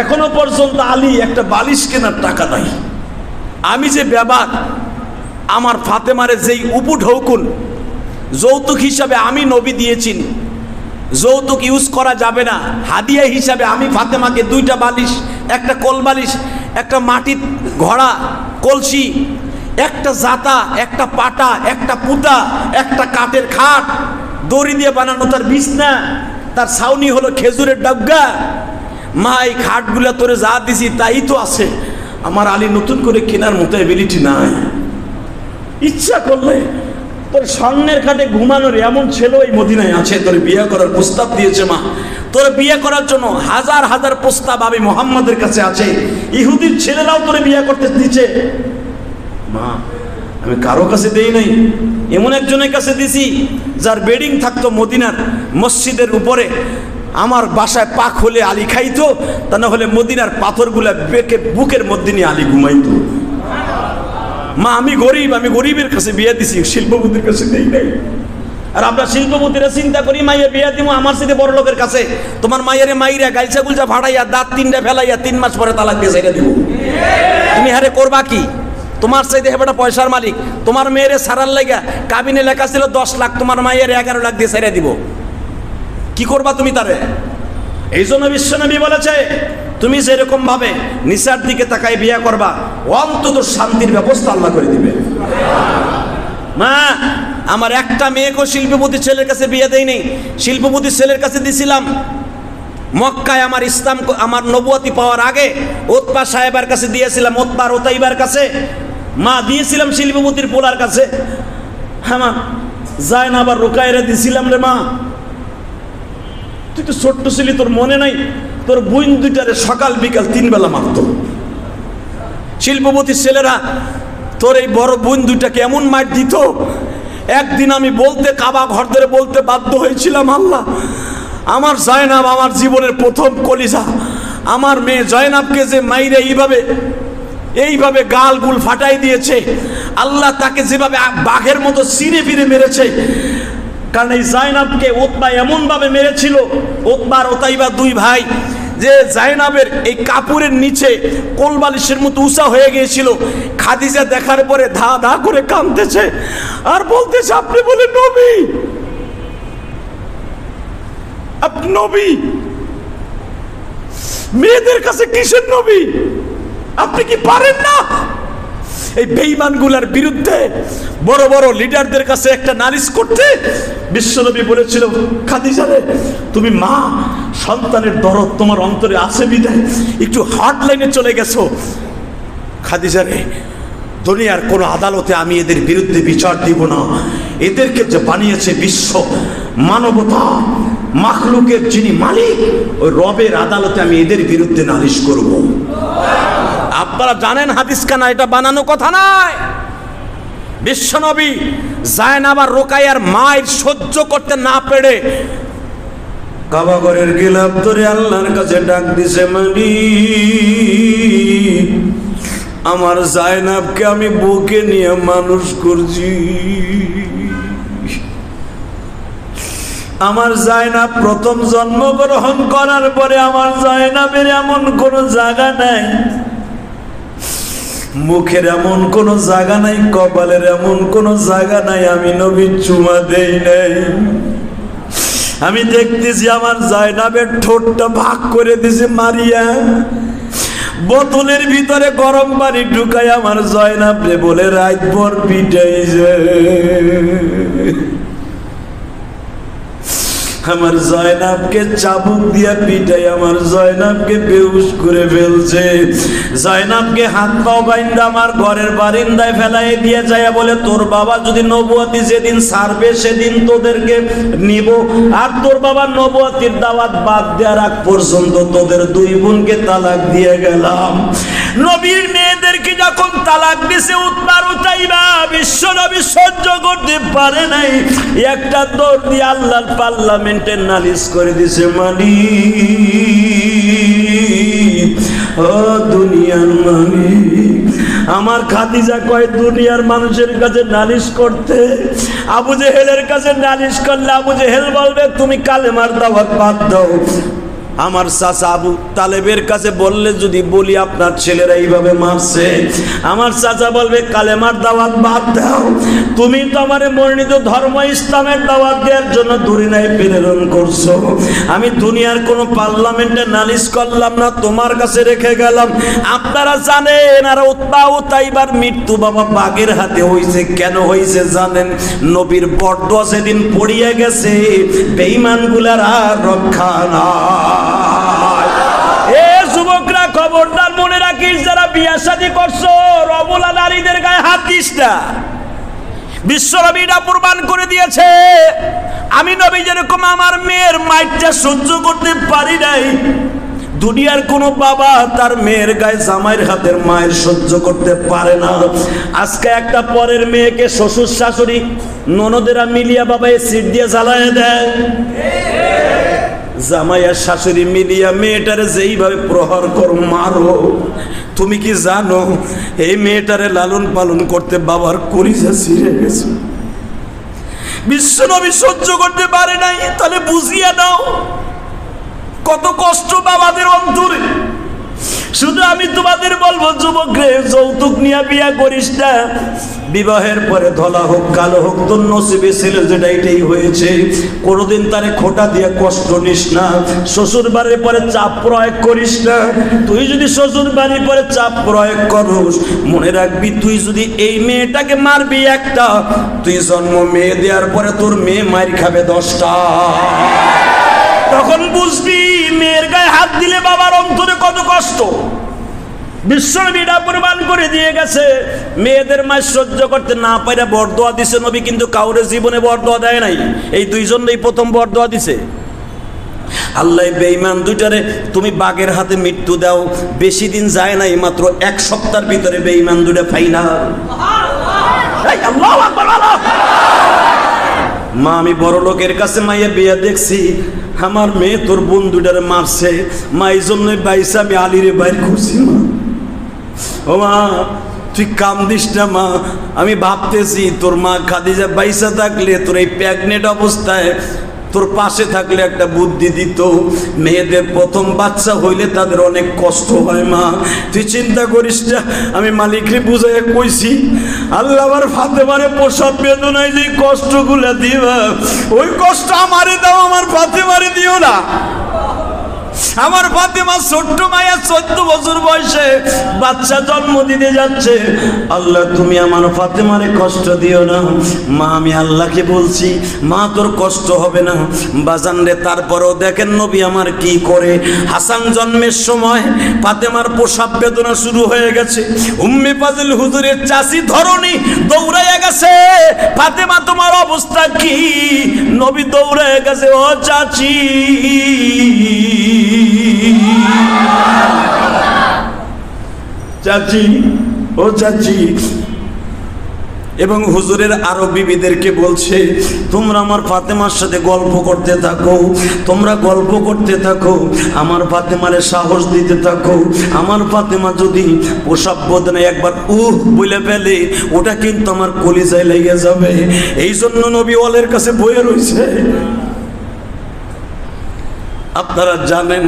এখনো পর্যন্ত আলী একটা বালিশ কেনার টাকা নাই। আমি যে ব্যাপার, আমার ফাতেমারে যেই উপঢৌকুন যৌতুক হিসাবে আমি নবী দিয়েছি, যৌতুক ইউজ করা যাবে না, হাদিয়া হিসাবে আমি ফাতেমাকে 2টা বালিশ, একটা কোল বালিশ, একটা মাটির ঘড়া কলসি, একটা জাতা, একটা পাটা, একটা পুতা, একটা কাঠের খাট, দড়ি দিয়ে বানানো তার বিছনা, তার ছাউনি হলো খেজুরের ডাবগা। মা এই খাটগুলা তোরে যা দিছি তাই তো আছে। আমার আলী নতুন করে কেনার মতো এবিলিটি নাই। ইচ্ছা করলে তোর স্বর্ণের খাটে ঘুমানোর এমন ছেলে এই মদিনায় আছে, তোর বিয়ে করার প্রস্তাব দিয়েছে মা। তোর বিয়ে করার জন্য হাজার হাজার প্রস্তাব আমি মোহাম্মদের কাছে আছে। ইহুদির ছেলেরাও তোরে বিয়ে করতে দিচ্ছে মা। আমি কারো কাছে দেই নাই, এমন একজনের কাছে দিছি যার বেডিং থাকতো মদিনার মসজিদের উপরে। আমার বাসায় পাক হলে আলী খাইতো, তা না হলে মদিনার পাথরগুলা বেঁকে বুকের মধ্যে নিয়ে আলী ঘুমাইতো। মা আমি গরিব, আমি গরিবের কাছে বিয়ে দিছি, শিল্পপতির কাছে দেই নাই। আর আমরা শিল্পপতিরা চিন্তা করি মাইয়া বিয়ে দিব আমার সাথে বড় লোকের কাছে। তোমার মাইয়ারে মাইরা গাইছা গুলছা ফাটাইয়া দাঁত 3টা ফেলাইয়া 3 মাস পরে তালাক দিয়ে ছেড়ে দিব। তুমি হারে করবা কি? তোমার চাইতে হেবেটা পয়সার মালিক। তোমার মেয়েরে সারার লাগা কাবিনে লেখা ছিল 10 লাখ, তোমার মাইয়ের 11 লাখ দিয়ে ছেড়ে দিব। কি করবা তুমি তারে? এই জন্য বিশ্বনবী বলেছে তুমি যেরকম ভাবে নিসার দিকে তাকায় বিয়ে করবা, অন্তত শান্তির ব্যবস্থা আল্লাহ করে দিবে। মা আমার একটা মেয়েকে শিল্পপতি ছেলের কাছে বিয়ে দেয়নি, শিল্পপতি ছেলের কাছে দিছিলাম মক্কায় আমার ইসলাম, আমার নবুয়তি পাওয়ার আগে উতবা সাহেবের কাছে দিয়েছিলাম, উতবা আর উতাইবার কাছে, মা দিয়েছিলাম শিল্পপতির পোলার কাছে। হ্যাঁ মা, জায়নাব আর রুকাইয়া দিছিলাম রে মা। তুই তো ছোট্ট ছিলি, তোর মনে নাই? তোর বোন দুইটারে সকাল বিকাল 3 বেলা মারত। শিল্পপতির ছেলেরা তোর এই বড় বোন দুইটাকে এমন মার দিত, একদিন আমি বলতে, কাবা ঘর ধরে বলতে বাধ্য হয়েছিলাম, আল্লাহ আমার জয়নাব আমার জীবনের প্রথম কলিজা, আমার মেয়ে জয়নাবকে যে মাইরে এইভাবে গালগুল ফাটাই দিয়েছে, আল্লাহ তাকে যেভাবে বাঘের মতো ছিঁড়ে ফিরে মেরেছে, কারণ এই জয়নাবকে উতবা এমনভাবে মেরেছিল, উতবা আর উতাইবা 2 ভাই, যে জয়নাবের এই কাপড়ের নিচে কোলবালিশের মতো উঁচা হয়ে গিয়েছিল। খাদিজা দেখার পরে ধা ধা করে কাঁদতেছে আর বলতেছে, আপনি বলে নবী, আপনি নবী, মেয়েদের কাছে কিসের নবী? আপনি কি পারেন না এই বেঈমানগুলোর বিরুদ্ধে বড় বড় লিডারদের কাছে একটা নালিশ করতে? বিশ্বনবী বলেছিল, খাদিজা রে, তুমি মা, সন্তানের দরদ তোমার অন্তরে আছে বিধায় একটু হার্ড লাইনে চলে গেছো। খাদিজা রে, দুনিয়ার কোন আদালতে আমি এদের বিরুদ্ধে বিচার দিব না। এদেরকে যে বানিয়েছে বিশ্ব মানবতা মাখলুকের যিনি মালিক, ওই রবের আদালতে আমি এদের বিরুদ্ধে নালিশ করব। আপনারা জানেন হাদিস কানা, এটা বানানো কথা নয়। বিশ্বনবী জায়নাব আর রুকাইয়ার মায়ের সহ্য করতে না পেরে কাবা ঘরের গিলাফ ধরে আল্লাহর কাছে ডাক দিছে, মালিক আমার জায়নাবকে আমি বুকে নিয়ে মানুষ করছি, আমার জায়নাব প্রথম জন্মগ্রহণ করার পরে আমার জায়নাবের এমন কোন জায়গা নাই, মুখের এমন কোন জায়গা নাই, কপালের এমন কোন জায়গা নাই আমি নবী চুমা দেই নাই। আমি দেখতেছি আমার জায়নাবের ঠোঁটটা ভাগ করে দিছে মারিয়া, বোতলের ভিতরে গরম পানি ঢুকাই আমার জয়নাবরে বলে রাত ভর পিটাইছে। আমার জয়নাবকে চাবুক দিয়া পিটাই আমার জয়নাবকে বেহুশ করে ফেলছে। জয়নাবকে হাত পাও বাইন্দা আমার ঘরের বারিন্দায় ফেলাই দিয়ে যায়, বলে তোর বাবা যদি নবুয়তি যেদিন ছাড়বে সেদিন তোদেরকে নিব, আর তোর বাবার নবুয়তির দাওয়াত বাদ দেওয়ার আগ পর্যন্ত তোদের 2 বোনকে তালাক দিয়ে গেলাম। নবীর মেয়েদেরকে যখন তালাক দিছে উতবা উতাইবা, বিশ্ব নবী সহ্য করতে পারে নাই, একটা দৌড় দিয়ে আল্লাহর পার্লামেন্টে নালিশ করে দিছে, মালিক ও দুনিয়ার মালিক, আমার খাদিজা কয় দুনিয়ার মানুষের কাছে নালিশ করতে, আবু জেহেলের কাছে নালিশ করলে আবু জেহেল বলবে তুমি কালেমার দাওয়াত বাদ দাও। আমার চাচা আবু তালেবের কাছে বললে যদি বলি আপনার ছেলেরা এইভাবে মারছে, আমার চাচা বলবে কালেমার দাওয়াত বাদ দাও। তুমি তো আমার মনোনীত ধর্ম ইসলামের দাওয়াত দেওয়ার জন্য দুনিয়ায় প্রেরণ করছো, আমি দুনিয়ার কোনো পার্লামেন্টে নালিশ করলাম না, তোমার কাছে রেখে গেলাম। আপনারা জানেন আর উতবা উতাইবার মৃত্যু বাবা বাঘের হাতে হয়েছে, কেন হয়েছে জানেন? নবীর বরদোয়া সেদিন পড়িয়ে গেছে, বেঈমানগুলার আর রক্ষা না। এ যুবকরা খবরদার মনে রাখিস, যারা বিয়া শাদী করছো রমলা নারীদের গায়ে হাত দিস না। বিশ্বনবীরা প্রমাণ করে দিয়েছে, আমি নবী যেরকম আমার মেয়ের মাইটটা সহ্য করতে পারি নাই, দুনিয়ার কোন বাবা তার মেয়ের গায়ে জামাইয়ের হাতের মায়ের সহ্য করতে পারে না। আজকে একটা পরের মেয়েকে শ্বশুর শাশুড়ি ননদেরা মিলিয়া বাবা সিট দিয়ে জ্বালায় দেয়, জামাই আর শাশুড়ি মিলিয়া মেয়েটারে যেইভাবে প্রহার করো মারো, তুমি কি জানো এই মেয়েটারে লালন পালন করতে বাবার কলিজা ছিঁড়ে গেছে। বিশ্বনবী সহ্য করতে পারে নাই, তাহলে বুঝিয়ে দাও কত কষ্ট বাবাদের অন্তরে। শুধু আমি তোমাদের বলবো যুবক রে, যৌতুক নিয়ে বিয়া করিস না। বিবাহের পরে ধলা হোক কালো হোক, তোর নসিবে ছিল যেটা এটাই হয়েছে, কোনোদিন তারে খোটা দিয়ে কষ্ট নিস না। শ্বশুর বাড়ির পরে চাপ প্রয়োগ করিস না। তুই যদি শ্বশুর বাড়ির পরে চাপ প্রয়োগ করস, মনে রাখবি তুই যদি এই মেয়েটাকে মারবি একটা, তুই জন্ম মেয়ে দেওয়ার পরে তোর মেয়ে মার খাবে 10টা। তখন বুঝবি মেয়ের গায়ে হাত দিলে বাবার অন্তরে কত কষ্ট। বিশ্বনবীরা প্রমাণ করে দিয়ে গেছে, মেয়েদের মায়ের সহ্য করতে না পারে বরদোয়া দিছে নবী, কিন্তু কাউরে জীবনে বরদোয়া দেয় নাই। এই দুইজনেই প্রথম বরদোয়া দিছে। আল্লাহ বেঈমান দুইটারে তুমি বাঘের হাতে মৃত্যু দাও, বেশি দিন যায় নাই, মাত্র 1 সপ্তাহের ভিতরে বেঈমান দুইটা ফাইনাল। আল্লাহু আকবার। মা আমি বড় লোকের কাছে মাইয়া বিয়া দেখছি, আমার মেয়ে তোর বন্ধুটারে মারছে, মা এই জন্যই বাইসে আমি আলীরে বাইর করছি। মা ও মা তুই কান্দিস না মা, আমি ভাবতেছি তোর মা খাদিজা বাইসা থাকলে তোর এই প্রেগনেন্ট অবস্থায় তোর পাশে থাকলে একটা বুদ্ধি দিত। মেয়েদের প্রথম বাচ্চা হইলে তাদের অনেক কষ্ট হয় মা, তুই চিন্তা করিস না। আমি মালিকরে বুঝাই কইছি, আল্লাহ আমার ফাতেমারে প্রসব বেদনায় যে কষ্টগুলো দিবা, ওই কষ্ট আমারে দাও, আমার ফাতেমারে দিও না। আমার ফাতেমা ছোট্ট মায়া 14 বছর বয়সে বাচ্চা জন্ম দিতে যাচ্ছে। আল্লাহ তুমি আমার ফাতেমারে কষ্ট দিও না। মা আমি আল্লাহকে বলছি, মা তোর কষ্ট হবে না বাজান রে। তারপরেও দেখেন নবী আমার কি করে। হাসান জন্মের সময় ফাতেমার প্রসব বেদনা শুরু হয়ে গেছে। উম্মে ফাজিল হুজুরের চাচি ধরনী দৌড়াইয়া গেছে, ফাতেমা তোমার অবস্থা কি? নবী দৌড়াইয়া গেছে, ও চাচি চাচি ও চাচি। এবং হুজুরের আরো বিবিদেরকে বলছে, তোমরা আমার ফাতেমার সাথে গল্প করতে থাকো, তোমরা গল্প করতে থাকো, আমার ফাতেমারে সাহস দিতে থাকো। আমার ফাতেমা যদি প্রসব বেদনায় একবার বলে ফেলে, ওটা কিন্তু আমার কলিজায় লেগে যাবে। এই জন্য নবী ওয়ালের কাছে বয়ে রয়েছে। আপনারা জানেন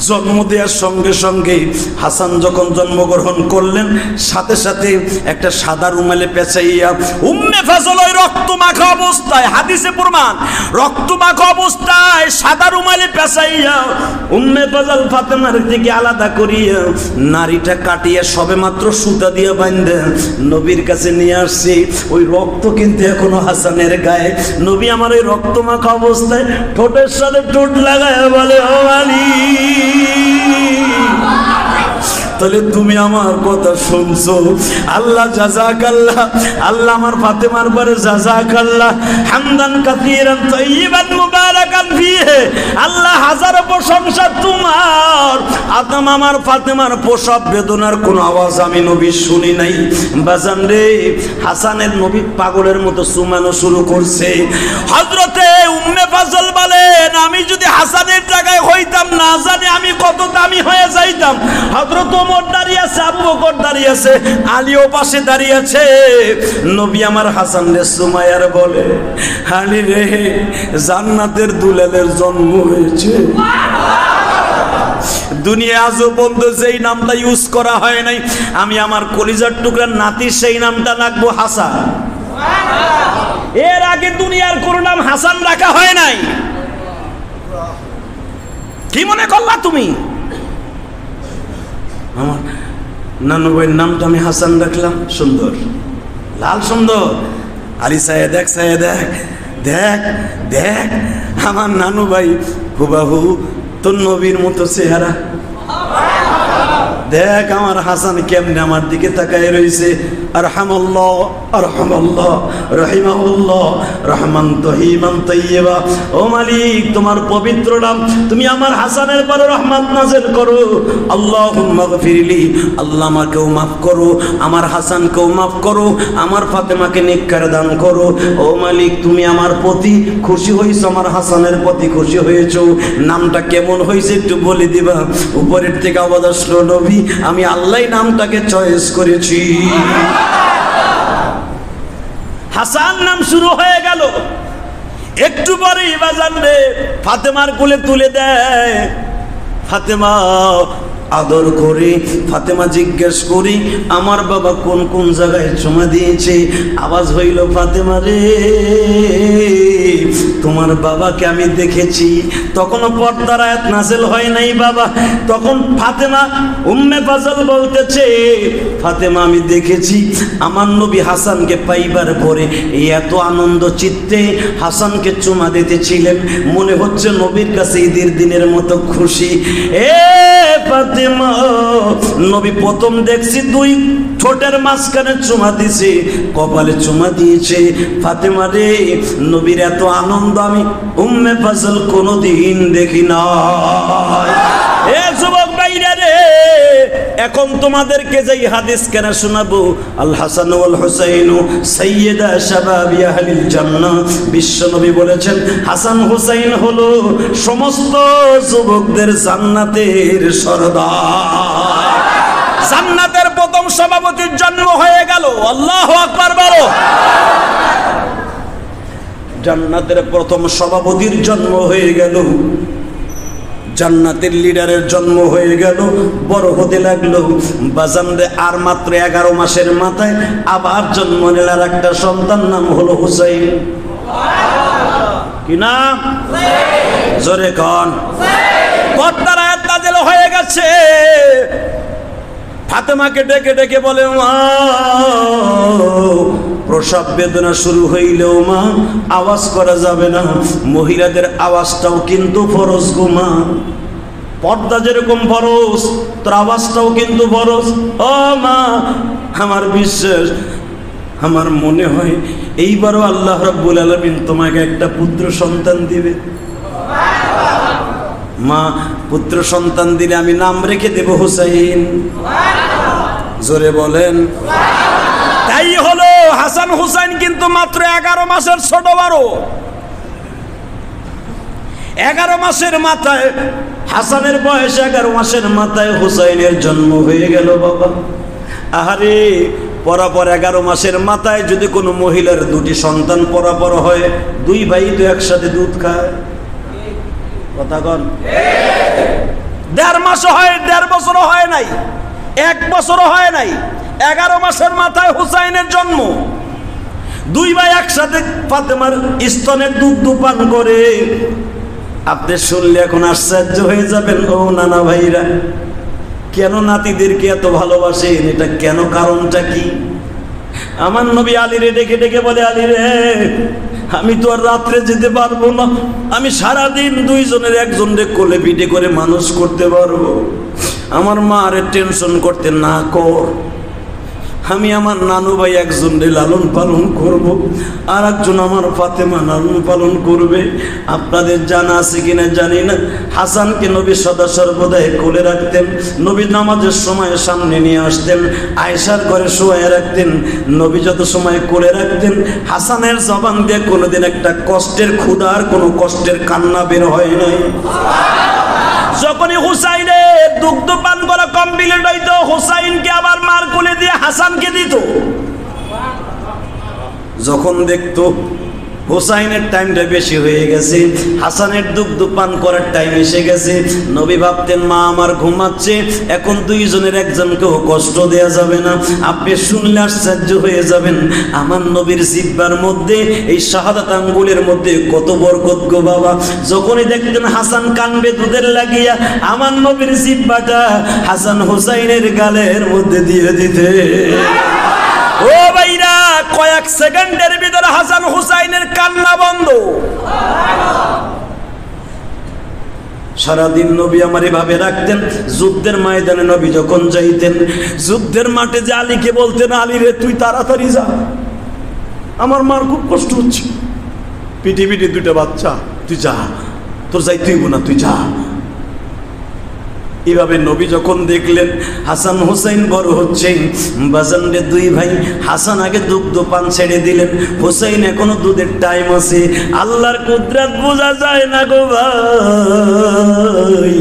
জন্ম দেওয়ার সঙ্গে সঙ্গে হাসান যখন জন্মগ্রহণ করলেন, সাথে সাথে একটা সাদা রুমালে পেঁচাইয়া উম্মে ফাজল ওই রক্ত মাখা অবস্থায়, হাদিসে প্রমাণ, রক্ত মাখা অবস্থায় সাদা রুমালে পেঁচাইয়া উম্মে ফাজল ফাতেমার থেকে আলাদা করিয়া নারীটা কাটিয়া সবে মাত্র সুতা দিয়ে বাঁধে নবীর কাছে নিয়ে আসছে। ওই রক্ত কিন্তু এখনো হাসানের গায়ে। নবী আমার ওই রক্ত মাখা অবস্থায় ঠোঁটের সাথে ঠোঁট লাগায় বলে, ও আলী, তাহলে তুমি আমার কথা শুনছো? আল্লাহ জাযাকাল্লাহ, আল্লাহ আমার ফাতেমার পরে জাযাকাল্লাহ হামদান কাসীরান তাইয়িবান মুবারাকান ফিহি। আল্লাহ হাজারো প্রশংসা তোমার। আদম আমার ফাতেমার প্রসব বেদনার কোনো আওয়াজ আমি নবী শুনি নাই। বাজান রে, হাসানের নবী পাগলের মতো চুমানো শুরু করছে। হযরতে উম্মে ফাজল বলেন, আমি যদি হাসানের জায়গায় হইতাম না জানি আমি কত দামি হয়ে যাইতাম। হযরত ওমর দাঁড়িয়ে আছে, আবু বকর দাঁড়িয়ে আছে, আলীও পাশে দাঁড়িয়ে আছে। নবী আমার হাসান রে সুমাইয়ার বলে, আলী রে, জান্নাতের দুলালের জন্ম হয়েছে। দুনিয়া আজও পর্যন্ত যেই নামটা ইউজ করা হয় নাই, আমি আমার কলিজার টুকরার নাতির সেই নামটা রাখবো হাসান। এর আগে দুনিয়ার কোন নাম হাসান রাখা হয় নাই। কি মনে করলা তুমি? আমার নানু ভাইয়ের নামটা আমি হাসান রাখলাম, সুন্দর, লাল সুন্দর। আলী সাহেব দেখ, সাহেব দেখ, দেখ দেখ আমার নানু ভাই হুবাহু তোর নবীর মতো চেহারা। দেখ আমার হাসান কেমনে আমার দিকে তাকায় রয়েছে। আরহামাল্লাহ আরহামাল্লাহ রহিমাহুল্লাহ রহমান তহিমান তৈয়বা। ও মালিক, তোমার পবিত্র নাম, তুমি আমার হাসানের পরে রহমত নাযিল করো। আল্লাহুম্মা গফিরলি, আল্লাহ আমাকেও মাফ করো, আমার হাসানকেও মাফ করো, আমার ফাতেমাকে নেককার দান করো। ও মালিক, তুমি আমার প্রতি খুশি হয়েছো, আমার হাসানের প্রতি খুশি হয়েছো। নামটা কেমন হয়েছে একটু বলে দিবা। উপরের থেকে আওয়াজ আসলো, নবী আমি আল্লাহ নামটাকে চয়েস করেছি। হাসান নাম শুরু হয়ে গেল। একটু পরেই বাজান রে ফাতেমার কোলে তুলে দেয়। ফাতেমা আদর করে ফাতেমা জিজ্ঞেস করি আমার বাবা কোন কোন জায়গায় চুমা দিয়েছে। আওয়াজ হইল, ফাতেমা রে তোমার বাবাকে আমি দেখেছি। তখনও পর্দার আয়াত নাযিল হয় নাই বাবা। তখন ফাতেমা উম্মে ফাজল বলতেছে, ফাতেমা আমি দেখেছি আমার নবী হাসানকে পাইবার পরে এত আনন্দ চিত্তে হাসানকে চুমা দিতেছিলেন, মনে হচ্ছে নবীর কাছে ঈদের দিনের মতো খুশি। ফাতেমা নবী প্রথম দেখছি দুই ঠোঁটের মাঝখানে চুমা দিয়েছে, কপালে চুমা দিয়েছে। ফাতেমা রে নবীর এত আনন্দ আমি উম্মে ফাজল কোনোদিন দেখি না। এ যুবক ভাইরা রে, এখন তোমাদেরকে যেই হাদিস কেন শোনাবো, আল হাসান ওয়াল হুসাইন সাইয়্যিদা শাবাবি আহলিল জান্নাহ, বিশ্ব নবী বলেছেন হাসান হুসাইন হলো সমস্ত যুবকদের জান্নাতের সরদার। জান্নাতের প্রথম সভাপতির জন্ম হয়ে গেল। আল্লাহু আকবার বলো। জান্নাতের প্রথম সভাপতির জন্ম হয়ে গেল, জান্নাতের লিডারের জন্ম হয়ে গেল, বড় হতে লাগলো। বাজানরে আর মাত্র 11 মাসের মাথায় আবার জন্ম নিল আর একটা সন্তান, নাম হলো হুসাইন। কি নাম? জোরে কোন? পর্দার আয়াত নাযিল হয়ে গেছে। ফাতেমাকে ডেকে ডেকে বলে, মা প্রসব বেদনা শুরু হইলেও মা আওয়াজ করা যাবে না, মহিলাদের আওয়াজটাও কিন্তু ফরজ গো মা। পর্দা যেরকম ফরজ, তোর আওয়াজটাও কিন্তু ফরজ। ও মা, আমার বিশ্বাস, আমার মনে হয় এইবারও আল্লাহ রাব্বুল আলামিন তোমাকে একটা পুত্র সন্তান দিবে। মা, পুত্র সন্তান দিলে আমি নাম রেখে দেব হুসাইন। জোরে বলেন। তাই হলো, হাসান হুসাইন কিন্তু মাত্র 11 মাসের ছোট বড়। 11 মাসের মাথায় হাসানের বয়স, 11 মাসের মাথায় হুসাইনের জন্ম হয়ে গেল বাবা। আহারে, পরাপর 11 মাসের মাথায় যদি কোনো মহিলার দুটি সন্তান পরাপর হয়, দুই ভাই তো একসাথে দুধ খায়। কথা কন। 1.5 মাস হয়, 1.5 বছরও হয় নাই, 1 বছরও হয় নাই, 11 মাসের মাথায় হুসাইনের জন্ম। দুই ভাই একসাথে ফাতেমার স্তনের দুধ পান করে। আপনি শুনলে এখন আশ্চর্য হয়ে যাবেন, ও নানা ভাইরা, কেন নাতিদেরকে এত ভালোবাসেন? এটা কেন, কারণটা কি? আমার নবী আলীরে ডেকে ডেকে বলে, আলী রে আমি তো আর রাত্রে যেতে পারবো না, আমি সারাদিন দুইজনের একজনের কোলে পিঠে করে মানুষ করতে পারবো। আমার মা আরে টেনশন করতে না কর, আমি আমার নানু ভাই একজনকে লালন পালন করব, আর একজন আমার ফাতেমা লালন পালন করবে। আপনাদের জানা আছে কিনা জানি না, হাসানকে নবী সদা সর্বদাই কোলে রাখতেন। নবী নামাজের সময় সামনে নিয়ে আসতেন, আয়েশার ঘরে শোয়ায় রাখতেন। নবী যত সময় কোলে রাখতেন, হাসানের জবান দিয়ে কোনোদিন একটা কষ্টের ক্ষুধার কোনো কষ্টের কান্না বের হয় নাই। যখনই হুসাইনের দুগ্ধ পান করা কমপ্লিট হইতো, হুসাইনকে আবার মার কোলে দিয়ে হাসানকে দিত। যখন দেখতো হুসাইনের টাইমটা বেশি হয়ে গেছে, হাসানের দুগ্ধ পান করার টাইম এসে গেছে, নবী ভাবতেন মা আমার ঘুমাচ্ছে, এখন দুইজনের একজনকেও কষ্ট দেয়া যাবে না। আপনি শুনলে আশ্চর্য হয়ে যাবেন, আমার নবীর জিহ্বার মধ্যে, এই শাহাদাত আঙ্গুলের মধ্যে কত বরকত গো বাবা। যখনই দেখতেন হাসান কানবে দুধের লাগিয়া, আমার নবীর জিহ্বাটা হাসান হুসাইনের গালের মধ্যে দিয়ে দিতে। ও ভাইরা, কয়েক সেকেন্ডের ভিতরে হাসান হুসাইনের কান্না বন্ধ। সারাদিন নবী আমার এভাবে রাখতেন। যুদ্ধের ময়দানে নবী যখন যাইতেন, যুদ্ধের মাঠে যে আলীকে বলতেন, আলী রে তুই তাড়াতাড়ি যা, আমার মার খুব কষ্ট হচ্ছে, পিটি পিটি 2টা বাচ্চা, তুই যা, তোর যাইতেই না, তুই যা। এভাবে নবী যখন দেখলেন হাসান হুসাইন বড় হচ্ছে, বাজানরে দুই ভাই, হাসান আগে দুগ্ধ পান ছেড়ে দিলেন, হুসাইন এখনো দুধের টাইম আছে। আল্লাহর কুদরত বোঝা যায় না গো ভাই।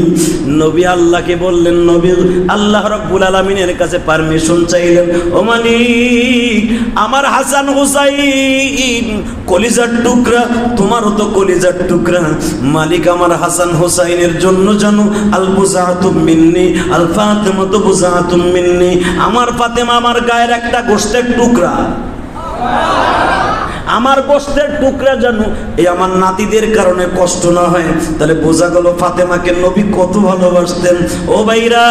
নবী আল্লাহকে বললেন, নবী আল্লাহ রাব্বুল আলামিনের কাছে পারমিশন চাইলেন, ও মালিক আমার হাসান হুসাইন কলিজার টুকরা, তোমারও তো কলিজার টুকরা, মালিক আমার হাসান হুসাইনের জন্য জানো আল বুজাতু বুজআতুম মিন্নি, আল ফাতিমাতু বুজআতুম মিন্নি। আমার ফাতেমা আমার গায়ের একটা গোশতের টুকরা, আমার গোশতের টুকরা জানো এই আমার নাতিদের কারণে কষ্ট না হয়। তাহলে বোঝা গেল ফাতেমাকে নবী কত ভালোবাসতেন। ও ভাইরা,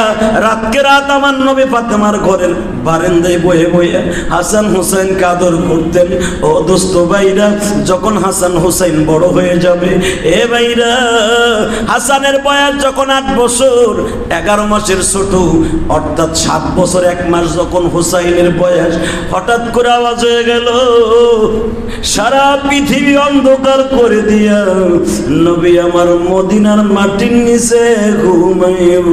রাতকে রাত আমার নবী ফাতেমার ঘরের বারান্দায় বয়ে বয়ে হাসান হুসাইনকে আদর করতেন। ও দোস্ত ভাইরা, যখন হাসান হুসাইন বড় হয়ে যাবে, এ ভাইরা হাসানের বয়স যখন 8 বছর 11 মাসের ছোট, অর্থাৎ 7 বছর 1 মাস যখন হুসাইনের বয়স, হঠাৎ করে আওয়াজ হয়ে গেল, সারা পৃথিবী অন্ধকার করে দিয়া নবী আমার মদিনার মাটির নিচে ঘুমাইব।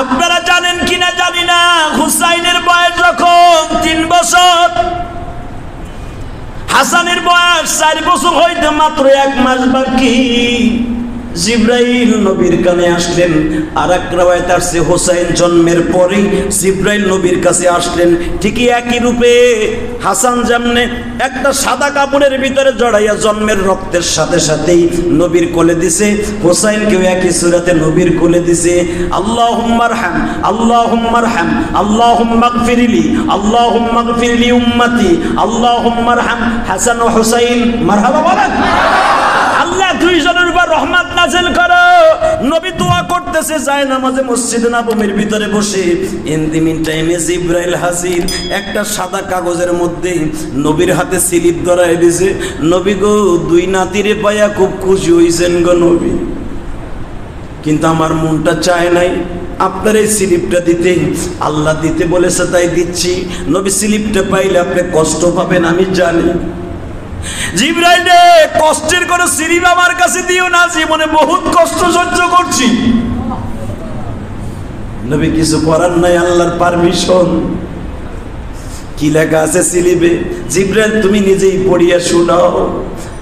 আপনারা জানেন কিনা জানি না, হুসাইনের বয়স যখন 3 বছর, হাসানের বয়স 4 বছর হইতে মাত্র 1 মাস বাকি, জিব্রাইল নবীর কানে আসলেন। আর এক রাওয়ায়াত আসছে হোসাইন জন্মের পরেই জিব্রাইল নবীর কাছে আসলেন। ঠিকই একই রূপে হাসান যেমনে একটা সাদা কাপড়ের ভিতরে জড়াইয়া জন্মের রক্তের সাথে সাথেই নবীর কোলে দিছে, হোসাইনকেও একই সূরাতে নবীর কোলে দিছে। আল্লাহুম্মা আরহাম, আল্লাহুম্মা আরহাম, আল্লাহুম্মা গফিরলি, আল্লাহুম্মা গফিরলি উম্মতি, আল্লাহুম্মা আরহাম হাসান ও হোসাইন। মারহাবা বলেন। আল্লাহ দুইজনের উপর রহমত নাযিল করো। নবী দোয়া করতেছে যায় নামাজে মসজিদে নববীর ভিতরে বসে। ইন দি মিন টাইমে জিব্রাইল হাজির, একটা সাদা কাগজের মধ্যে নবীর হাতে স্লিপ ধরায় দিয়েছে। নবী গো, 2 নাতিরে পাইয়া খুব খুশি হইছেন গো নবী, কিন্তু আমার মনটা চায় নাই আপনার এই স্লিপটা দিতে। আল্লাহ দিতে বলেছে তাই দিচ্ছি। নবী স্লিপটা পাইলে আপনি কষ্ট পাবেন আমি জানি। জিব্রাইল রে, কষ্টের কোনো স্লিপ আমার কাছে দিও না, জীবনে বহুত কষ্ট সহ্য করছি। নবী কিছু করার নাই, আল্লাহর পারমিশন। কি লেখা আছে স্লিপে? জিব্রাইল তুমি নিজেই পড়িয়া শোনাও,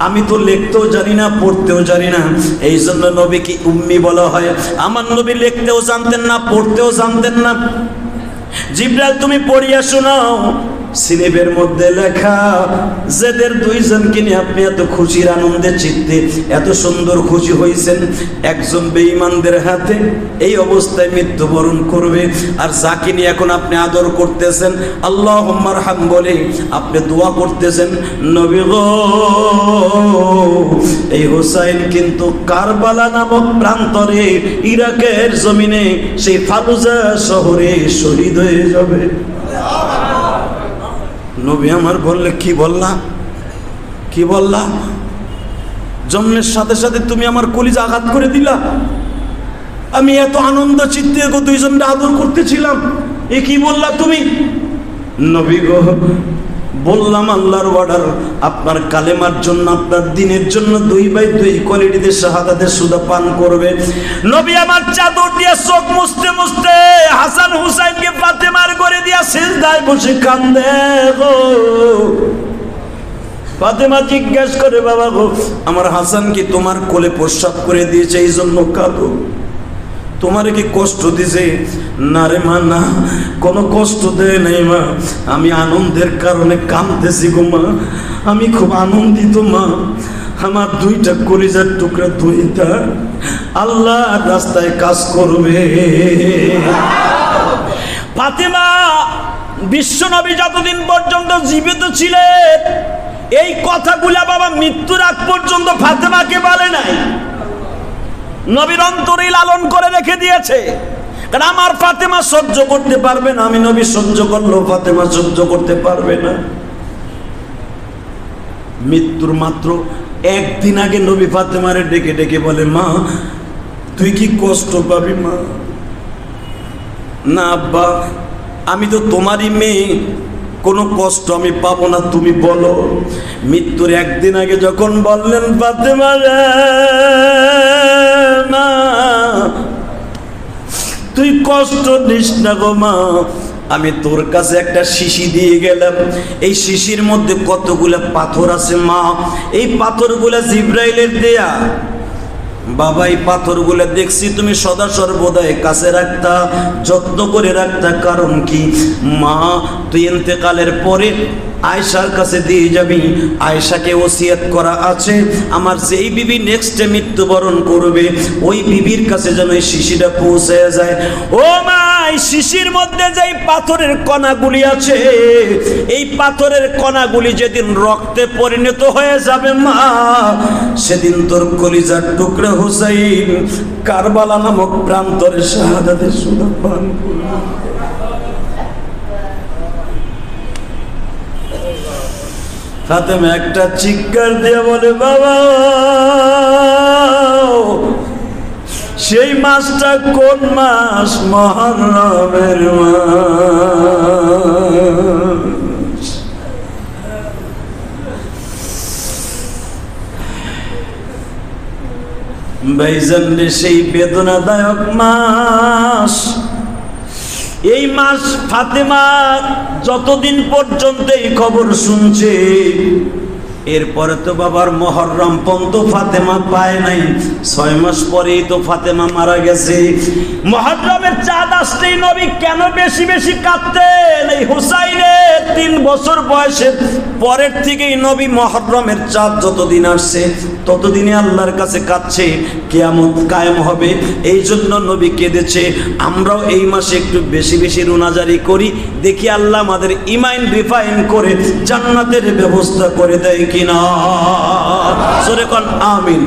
আমি তো লিখতেও জানি না পড়তেও জানি না, এই জন্য নবীকে উম্মি বলা হয়। আমার নবী লিখতেও জানতেন না, পড়তেও জানতেন না। জিব্রাইল তুমি পড়িয়া শোনাও। স্লিপের মধ্যে লেখা, যাদের 2 জনকে নিয়ে আপনি এত খুশির আনন্দে চিত্তে এত সুন্দর খুশি হয়েছেন, একজন বেঈমানদের হাতে এই অবস্থায় মৃত্যুবরণ করবে। আর যাকে নিয়ে এখন আপনি আদর করতেছেন, আল্লাহুম্মা আরহাম বলে আপনি দোয়া করতেছেন, নবী গো, এই হোসাইন কিন্তু কারবালা নামক প্রান্তরে ইরাকের জমিনে সেই ফালুজা শহরে শহীদ হয়ে যাবে। নবী আমার বললে, কি বললা, কি বললা? জন্মের সাথে সাথে তুমি আমার কলিজা আঘাত করে দিলা। আমি এত আনন্দ চিত্তে 2 জনকে আদর করতেছিলাম, এ কি বললা তুমি? নবী গো, বললাম আল্লাহর অর্ডার, আপনার কালেমার জন্য, আপনার দ্বীনের জন্য 2/2 কোয়ালিটিতে শাহাদাতের সুদা পান করবে। নবী আমার চাদর দিয়ে চোখ মুছতে মুছতে হাসান হুসাইনকে ফাতেমার করে দিয়া সিজদায় বসে কান্দে গো। ফাতেমা জিজ্ঞেস করে, বাবা গো, আমার হাসান কি তোমার কোলে প্রস্রাব করে দিয়েছে এই জন্য কাঁদো? তোমারে কি কষ্ট দিছে? না রে মা, না, কোনো কষ্ট দেয় নাই মা, আমি আনন্দের কারণে কাঁদতেছি গো মা, আমি খুব আনন্দিত মা। আমার 2টা কলিজার টুকরা 2টা আল্লাহ রাস্তায় কাজ করবে। ফাতেমা বিশ্বনবী যতদিন পর্যন্ত জীবিত ছিলেন এই কথাগুলা বাবা মৃত্যুর আগ পর্যন্ত ফাতেমাকে বলে নাই, নবীর অন্তরে লালন করে রেখে দিয়েছে। কারণ আমার ফাতেমা সহ্য করতে পারবে না, আমি নবী সহ্য করলেও ফাতেমা সহ্য করতে পারবে না। মৃত্যুর মাত্র 1 দিন আগে নবী ফাতেমারে ডেকে ডেকে বলে, মা তুই কি কষ্ট পাবি মা? না আব্বা, আমি তো তোমারই মেয়ে, কোনো কষ্ট আমি পাবো না, তুমি বলো। মৃত্যুর 1 দিন আগে যখন বললেন, ফাতেমা রে মা, তুই কষ্ট নিস না গো মা, আমি তোর কাছে একটা শিশি দিয়ে গেলাম, এই শিশির মধ্যে কতগুলো পাথর আছে মা, এই পাথরগুলা জিব্রাইলের দেয়া। বাবা এই পাথরগুলো দেখছি তুমি সদা সর্বদাই কাছে রাখতা, যত্ন করে রাখতা, কারণ কি মা তুই ইন্তেকালের পরে আয়েশার কাছে দিয়ে যাবি। আয়েশাকে ওসিয়ত করা আছে, আমার যেই বিবি নেক্সটে মৃত্যুবরণ করবে ওই বিবির কাছে যেন এই শিশিটা পৌঁছে যায়। ও মা, এই শিশির মধ্যে যেই পাথরের কণাগুলি আছে, এই পাথরের কণাগুলি যেদিন রক্তে পরিণত হয়ে যাবে মা, সেদিন তোর কলিজার টুকরা হুসাইন কারবালা নামক প্রান্তরে শাহাদাতের সুধা পান করবে। ফাতেমা একটা চিৎকার দিয়ে বলে, বাবা সেই মাসটা কোন মাস? মুহররমের মাস। ভাইজান রে, সেই বেদনাদায়ক মাস, এই মাস ফাতেমা যতদিন পর্যন্ত এই খবর শুনছে, এরপরে তো বাবার মুহররম পর্যন্ত ফাতেমা পায় নাই। 6 মাস পরেই তো ফাতেমা মারা গেছে। মুহররমের চাঁদ আসতেই নবী কেন বেশি বেশি কাঁদতেন? এই হুসাইনের 3 বছর বয়সের পরের থেকেই নবী মুহররমের চাঁদ যতদিন আসছে ততদিনে আল্লাহর কাছে কাঁদছে, কিয়ামত কায়েম হবে, এই জন্য নবী কেঁদেছে। আমরাও এই মাসে একটু বেশি বেশি রোনাজারি করি, দেখি আল্লাহ আমাদের ঈমান রিফাইন করে জান্নাতের ব্যবস্থা করে দেয় কিনা। জোরে কোন আমিন,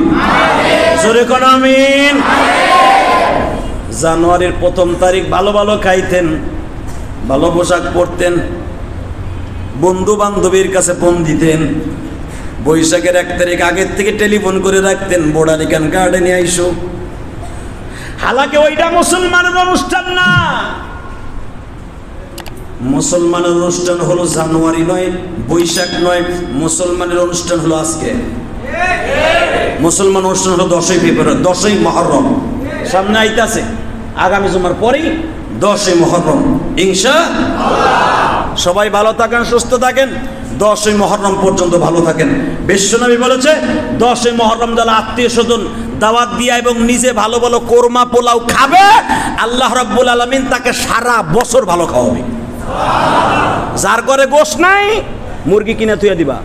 জোরে কোন আমিন। জানুয়ারির 1 তারিখ ভালো ভালো খাইতেন, ভালো পোশাক পরতেন, বন্ধু বান্ধবীর কাছে ফোন দিতেন। বৈশাখের 1 তারিখ আগের থেকে টেলিফোন করে রাখতেন, বোটানিক্যাল গার্ডেনে আইসো। হালাকে ওইটা মুসলমানের অনুষ্ঠান না। মুসলমানের অনুষ্ঠান হলো জানুয়ারি নয়, বৈশাখ নয়, মুসলমানের অনুষ্ঠান হলো আজকে। মুসলমান অনুষ্ঠান হলো 10ই ফেব্রুয়ারি, 10ই মুহররম সামনে আইতাছে, আগামী জুমার পরেই 10ই মুহররম ইনশাআল্লাহ। সবাই ভালো থাকেন, সুস্থ থাকেন, 10ই মুহররম পর্যন্ত ভালো থাকেন। বিশ্বনবী বলেছে 10ই মুহররম যারা আত্মীয় স্বজন দাওয়াত দিয়া এবং নিজে ভালো ভালো কোরমা পোলাও খাবে, আল্লাহ রাব্বুল আলামিন তাকে সারা বছর ভালো খাওয়াবে। যার ঘরে গোশত নাই, মুরগি কিনে তুই দিবা,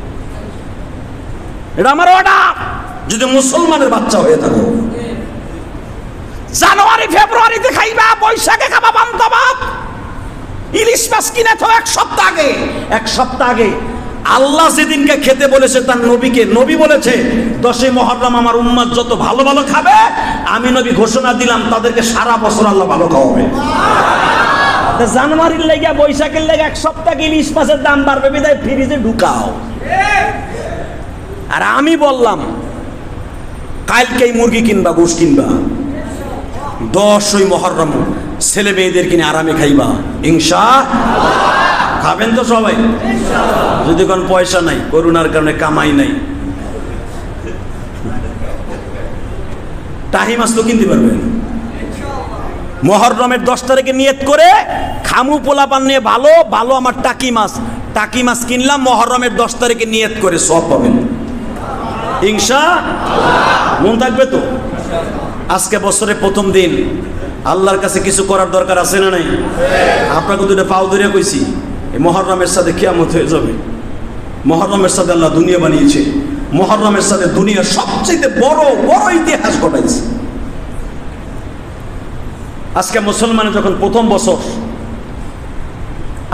এটা আমার অর্ডার। যদি মুসলমানের বাচ্চা হয়ে থাকো, জানুয়ারি ফেব্রুয়ারিতে খাইবা, বৈশাখে খাবা বান্দাবাদ। ইলিশ মাছ কিনে তো 1 সপ্তাহ আগে, 1 সপ্তাহ আগে আল্লাহ যেদিনকে খেতে বলেছে তার নবীকে, নবী বলেছে 10ই মুহররম আমার উম্মত যত ভালো ভালো খাবে, আমি নবী ঘোষণা দিলাম তাদেরকে সারা বছর আল্লাহ ভালো খাওয়াবে। জানুয়ারির লেগে বৈশাখের লেগে 1 সপ্তাহ ইলিশ মাছের দাম বাড়বে, বিদায় ফ্রিজে ঢুকাও। আর আমি বললাম কালকেই মুরগি কিনবা, গোশ কিনবা, 10ই মুহররম ছেলে মেয়েদের কিনে আরামে খাইবা ইনশাআল্লাহ। খাবেন তো সবাই? যদি কোন পয়সা নাই, করোনার কারণে কামাই নাই, টাহি মাছ তো কিনতে পারবেন। মুহররমের 10 তারিখে নিয়ত করে খামু পোলাপান নিয়ে ভালো ভালো আমার টাকি মাছ কিনলাম, মুহররমের 10 তারিখে নিয়ত করে সওয়াব পাবেন ইনশাআল্লাহ। মন থাকবে তো? আজকে বছরের 1ম দিন, আল্লাহর কাছে কিছু করার দরকার আছে না নাই? আপনাকে দুটো পাও ধরে কইছি, এই মুহররমের সাথে কিয়ামত হয়ে যাবে। মুহররমের সাথে আল্লাহ দুনিয়া বানিয়েছে, মুহররমের সাথে দুনিয়ার সবচেয়ে বড় বড় ইতিহাস ঘটাইছে। আজকে মুসলমানের যখন 1ম বছর,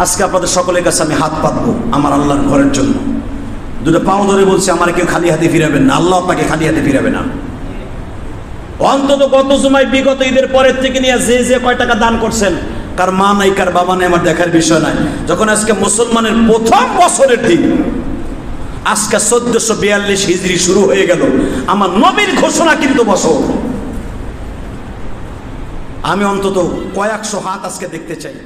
আজকে আপনাদের সকলের কাছে আমি হাত পাতবো আমার আল্লাহর ঘরের জন্য। দুটো পাও ধরে বলছি, আমার কেউ খালি হাতে ফিরাবেন না, আল্লাহ আপনাকে খালি হাতে ফিরাবে না। অন্তত গত জুমায় বিগত ঈদের পরের থেকে নিয়ে যে কয় টাকা দান করছেন, কার মা নাই কার বাবা নাই আমার দেখার বিষয় নাই। যখন আজকে মুসলমানের 1ম বছরের দিন, আজকে 1442 হিজরি শুরু হয়ে গেল, আমার নবীর ঘোষণা কিন্তু বছর। আমি অন্তত কয়েকশো হাত আজকে দেখতে চাই।